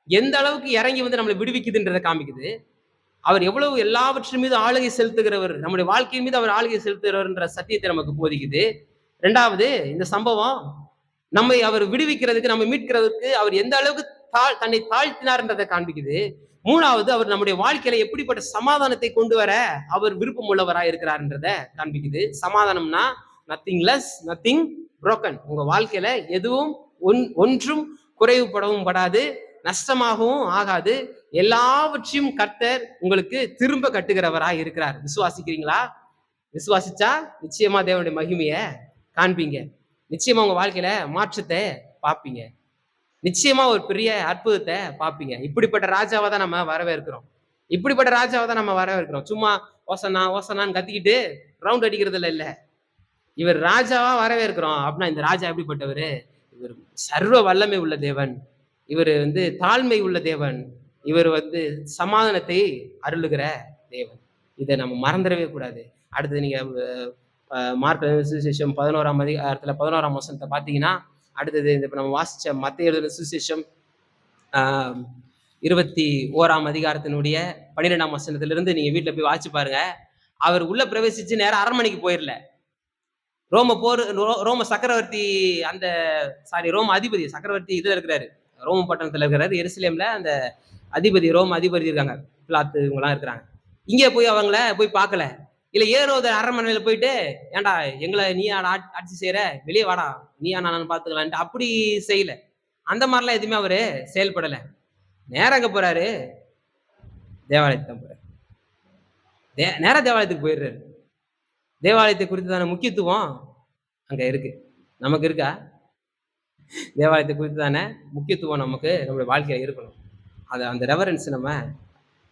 எந்த அளவுக்கு இறங்கி வந்து நம்மளை விடுவிக்குதுன்றதை காமிக்குது. அவர் எவ்வளவு எல்லாவற்றின் மீது ஆளுகை செலுத்துகிறவர், நம்முடைய வாழ்க்கையின் மீது அவர் ஆளுகை செலுத்துகிறவர்ன்ற சத்தியத்தை நமக்கு போதிக்குது. இரண்டாவது, இந்த சம்பவம் நம்மை அவர் விடுவிக்கிறதுக்கு, நம்ம மீட்கிறதுக்கு அவர் எந்த அளவுக்கு தன்னை தாழ்த்தினார்ன்றதை காண்பிக்குது. மூணாவது, அவர் நம்முடைய வாழ்க்கையில எப்படிப்பட்ட சமாதானத்தை கொண்டு வர அவர் விருப்பம் உள்ளவராய் இருக்கிறார்ன்றத காண்பிக்குது. சமாதானம்னா நத்திங் லெஸ், நத்திங் புரோக்கன். உங்க வாழ்க்கையில எதுவும் ஒன்றும் குறைவுபடவும் படாது, நஷ்டமாகவும் ஆகாது. எல்லாவற்றையும் கர்த்தர் உங்களுக்கு திரும்ப கட்டுகிறவராய் இருக்கிறார். விசுவாசிக்கிறீங்களா? விசுவாசிச்சா நிச்சயமா தேவனுடைய மகிமையை காண்பீங்க. நிச்சயமா உங்க வாழ்க்கையில மாற்றத்தை பார்ப்பீங்க. நிச்சயமா ஒரு பெரிய அற்புதத்தை பார்ப்பீங்க. இப்படிப்பட்ட ராஜாவை தான் நம்ம வரவேற்கிறோம். இப்படிப்பட்ட ராஜாவை தான் நம்ம வரவேற்கிறோம். சும்மா ஓசனா ஓசனான்னு கத்திக்கிட்டு ரவுண்ட் அடிக்கிறதுல இல்ல. இவர் ராஜாவா வரவேற்கிறோம். அப்படின்னா இந்த ராஜா எப்படிப்பட்டவர்? இவர் சர்வ வல்லமை உள்ள தேவன், இவர் வந்து தாழ்மை உள்ள தேவன், இவர் வந்து சமாதானத்தை அருளுகிற தேவன். இதை நம்ம மறந்துடவே கூடாது. அடுத்தது நீங்க மார்க் சுவிசேஷம் 11ஆம் அதிகாரத்துல 11ஆம் வசனத்தை பார்த்தீங்கன்னா, அடுத்தது இந்த நம்ம வாசிச்ச மத்தேயு எழுதின சுவிசேஷம் 21ஆம் அதிகாரத்தினுடைய 12ஆம் வசனத்திலிருந்து நீங்க வீட்டுல போய் வாசிச்சு பாருங்க. அவர் உள்ள பிரவேசிச்சு நேரம் அரண்மனைக்கு போயிடல. ரோம சக்கரவர்த்தி ரோம அதிபதி சக்கரவர்த்தி இதுல இருக்கிறாரு, ரோம பட்டணத்துல இருக்கிறாரு. எருசலேம்ல அந்த அதிபதி, ரோம அதிபதி இருக்காங்க, பிலாத்து இவங்கெல்லாம் இருக்கிறாங்க. இங்கே போய் அவங்கள போய் பார்க்கல. இல்ல ஏரோத அரண்மனையில போயிட்டு, ஏன்டா எங்களை நீ ஆட்சி செய்யற, வெளியே வாடா, நீயா நானும் பாத்துக்கலான்ட்டு அப்படி செய்யல. அந்த மாதிரிலாம் எதுவுமே அவரு செயல்படல. நேரம் எங்க போறாரு? தேவாலயத்துக்கு தான் போறாரு. நேர தேவாலயத்துக்கு போயிடுறாரு. தேவாலயத்தை குறித்தான முக்கியத்துவம் அங்க இருக்கு. நமக்கு இருக்கா? தேவாலயத்தை குறித்தான முக்கியத்துவம் நமக்கு நம்மளுடைய வாழ்க்கையில இருக்கணும். அந்த ரெவரன்ஸ் நம்ம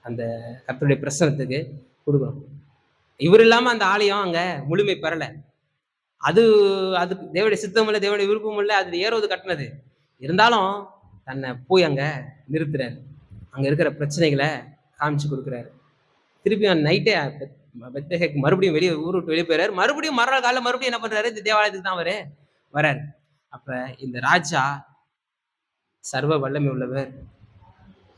அந்த கர்த்தருடைய பிரசனத்துக்கு கொடுக்கணும். இவர் இல்லாம அந்த ஆலயம் அங்க முழுமை பெறல. அதுக்கு தேவனுடைய சித்தம் இல்லை, தேவனுடைய விருப்பம் இல்லை. அது ஏரோது கட்டினது. இருந்தாலும் தன்னை போய் அங்க நிறுத்துறாரு. அங்க இருக்கிற பிரச்சனைகளை காமிச்சு கொடுக்குறாரு. திருப்பியும் நைட்டே மறுபடியும் ஊர் விட்டு வெளியே போயிறாரு. மறுபடியும் மறுநாள் காலையில் மறுபடியும் என்ன பண்றாரு? இந்த தேவாலயத்துக்கு தான் வராரு. அப்ப இந்த ராஜா சர்வ வல்லமை உள்ளவர்.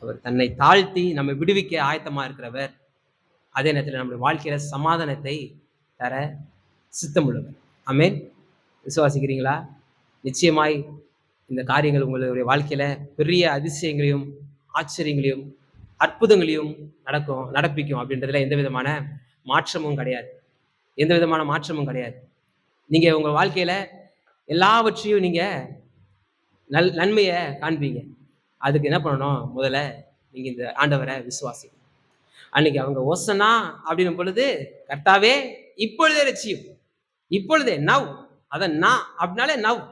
அவர் தன்னை தாழ்த்தி நம்ம விடுவிக்க ஆயத்தமா இருக்கிறவர். அதே நேரத்தில் நம்முடைய வாழ்க்கையில சமாதானத்தை தர சித்தம் உள்ளவர். ஆமென். விசுவாசிக்கிறீங்களா? நிச்சயமாய் இந்த காரியங்கள் உங்களுடைய வாழ்க்கையில பெரிய அதிசயங்களையும் ஆச்சரியங்களையும் அற்புதங்களையும் நடப்பிக்கும் அப்படின்றதுல எந்த விதமான மாற்றமும் கிடையாது. எந்த விதமான மாற்றமும் கிடையாது. நீங்க உங்க வாழ்க்கையில எல்லாவற்றையும் நீங்க நன்மையை காண்பீங்க. அதுக்கு என்ன பண்ணணும்? முதல்ல நீங்க இந்த ஆண்டவரை விசுவாசி. அன்னைக்கு அவங்க ஓசனா அப்படின்னும் பொழுது, கர்த்தாவே இப்பொழுதே ரட்சியும், இப்பொழுதே நவ், அதான் நான் அப்படின்னாலே நவ்,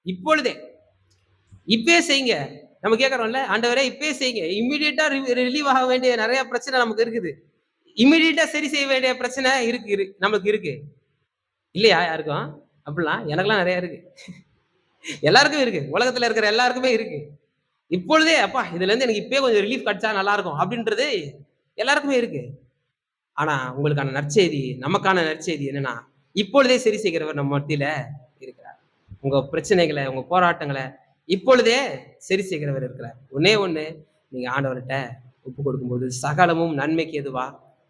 இப்பொழுதே, இப்பே செய்யுங்க. நம்ம கேட்கறோம்ல, ஆண்டவரே இப்பே செய்யுங்க. இம்மிடியட்டா ரிலீவ் ஆக வேண்டிய நிறைய பிரச்சனை நமக்கு இருக்குது. இம்மிடியட்டா சரி செய்ய வேண்டிய பிரச்சனை நமக்கு இருக்கு இல்லையா? யாருக்கும் அப்படிலாம்? எனக்கெல்லாம் நிறைய இருக்கு. எல்லாருக்கும் இருக்கு. உலகத்துல இருக்கிற எல்லாருக்குமே இருக்கு. இப்பொழுதே அப்பா இதுல இருந்து எனக்கு இப்பயே கொஞ்சம் ரிலீஃப் கிடைச்சா நல்லா இருக்கும் அப்படின்றது எல்லாருக்குமே இருக்கு. ஆனா உங்களுக்கான நற்செய்தி, நமக்கான நற்செய்தி என்னன்னா, இப்பொழுதே சரி செய்கிறவர் நம்ம மத்தியில இருக்கிறார். உங்க பிரச்சனைகளை, உங்க போராட்டங்களை இப்பொழுதே சரி செய்கிறவர் இருக்கிறார். ஒண்ணே ஒண்ணு, நீங்க ஆண்டவர்கிட்ட ஒப்பு கொடுக்கும்போது சகலமும் நன்மைக்கு எதுவா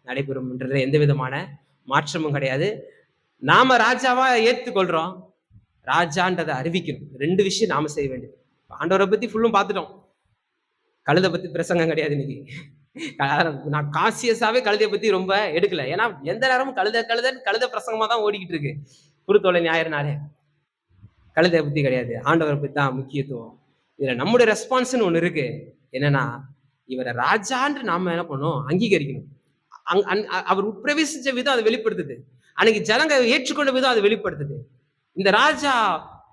நடைபெறும்ன்றதுல எந்த விதமான மாற்றமும் கிடையாது. நாம ராஜாவா ஏத்துக்கொள்றோம், ராஜான்றதை அறிவிக்கணும். 2 விஷயம் நாம செய்ய வேண்டியது. ஆண்டவரை பத்தி ஃபுல்லும் பார்த்துட்டோம். கழுத பத்தி பிரசங்கம் கிடையாது இன்னைக்கு. நான் கான்சியஸாவே கழுதையை பத்தி ரொம்ப எடுக்கல. ஏன்னா எந்த நேரமும் கழுத பிரசங்கமா தான் ஓடிக்கிட்டு இருக்கு. குருத்தோலை ஞாயிறுனாலே கழுதையை பத்தி கிடையாது. ஆண்டவரை பத்தி தான் முக்கியத்துவம். இதுல நம்முடைய ரெஸ்பான்ஸ்னு ஒண்ணு இருக்கு. என்னன்னா, இவரை ராஜான்று நாம என்ன பண்ணணும், அங்கீகரிக்கணும். அவர் உட்பிரவேசிச்ச விதம் அதை வெளிப்படுத்துது. அன்னைக்கு ஜனங்க ஏற்றுக்கொண்ட விதம் அதை வெளிப்படுத்துது. இந்த ராஜா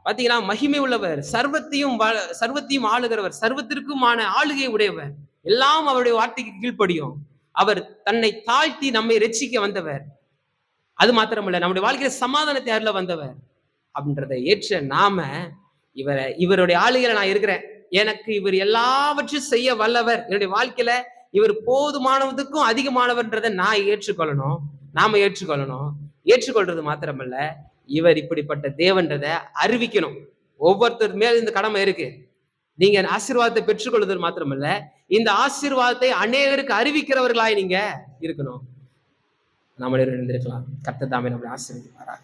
பாத்தீங்கன்னா மகிமை உள்ளவர், சர்வத்தையும் ஆளுகிறவர், சர்வத்திற்குமான ஆளுகை உடையவர், எல்லாம் அவருடைய வார்த்தைக்கு கீழ்ப்படியும். அவர் தன்னை தாழ்த்தி நம்மை ரட்சிக்க வந்தவர். அது மாத்திரமல்ல, நம்முடைய வாழ்க்கையில சமாதானத்தை அருள வந்தவர் அப்படின்றத ஏற்ற நாம இவருடைய ஆளுகையில நான் இருக்கிறேன், எனக்கு இவர் எல்லாவற்றையும் செய்ய வல்லவர், என்னுடைய வாழ்க்கையில இவர் போதுமானதுக்கும் அதிகமானவர்ன்றதை நான் ஏற்றுக்கொள்ளணும். நாம ஏற்றுக்கொள்ளணும். ஏற்றுக்கொள்றது மாத்திரமல்ல, இவர் இப்படிப்பட்ட தேவன்றதை அறிவிக்கணும். ஒவ்வொருத்தர் மேல இந்த கடமை இருக்கு. நீங்க ஆசீர்வாதத்தை பெற்றுக்கொள்வது மாத்திரமல்ல, இந்த ஆசீர்வாதத்தை அநேகருக்கு அறிவிக்கிறவர்களாய் நீங்க இருக்கணும். நம்மளே இருந்திருக்கலாம். கர்த்தர் தாமே நம்மளை ஆசீர்வதிப்பாராக.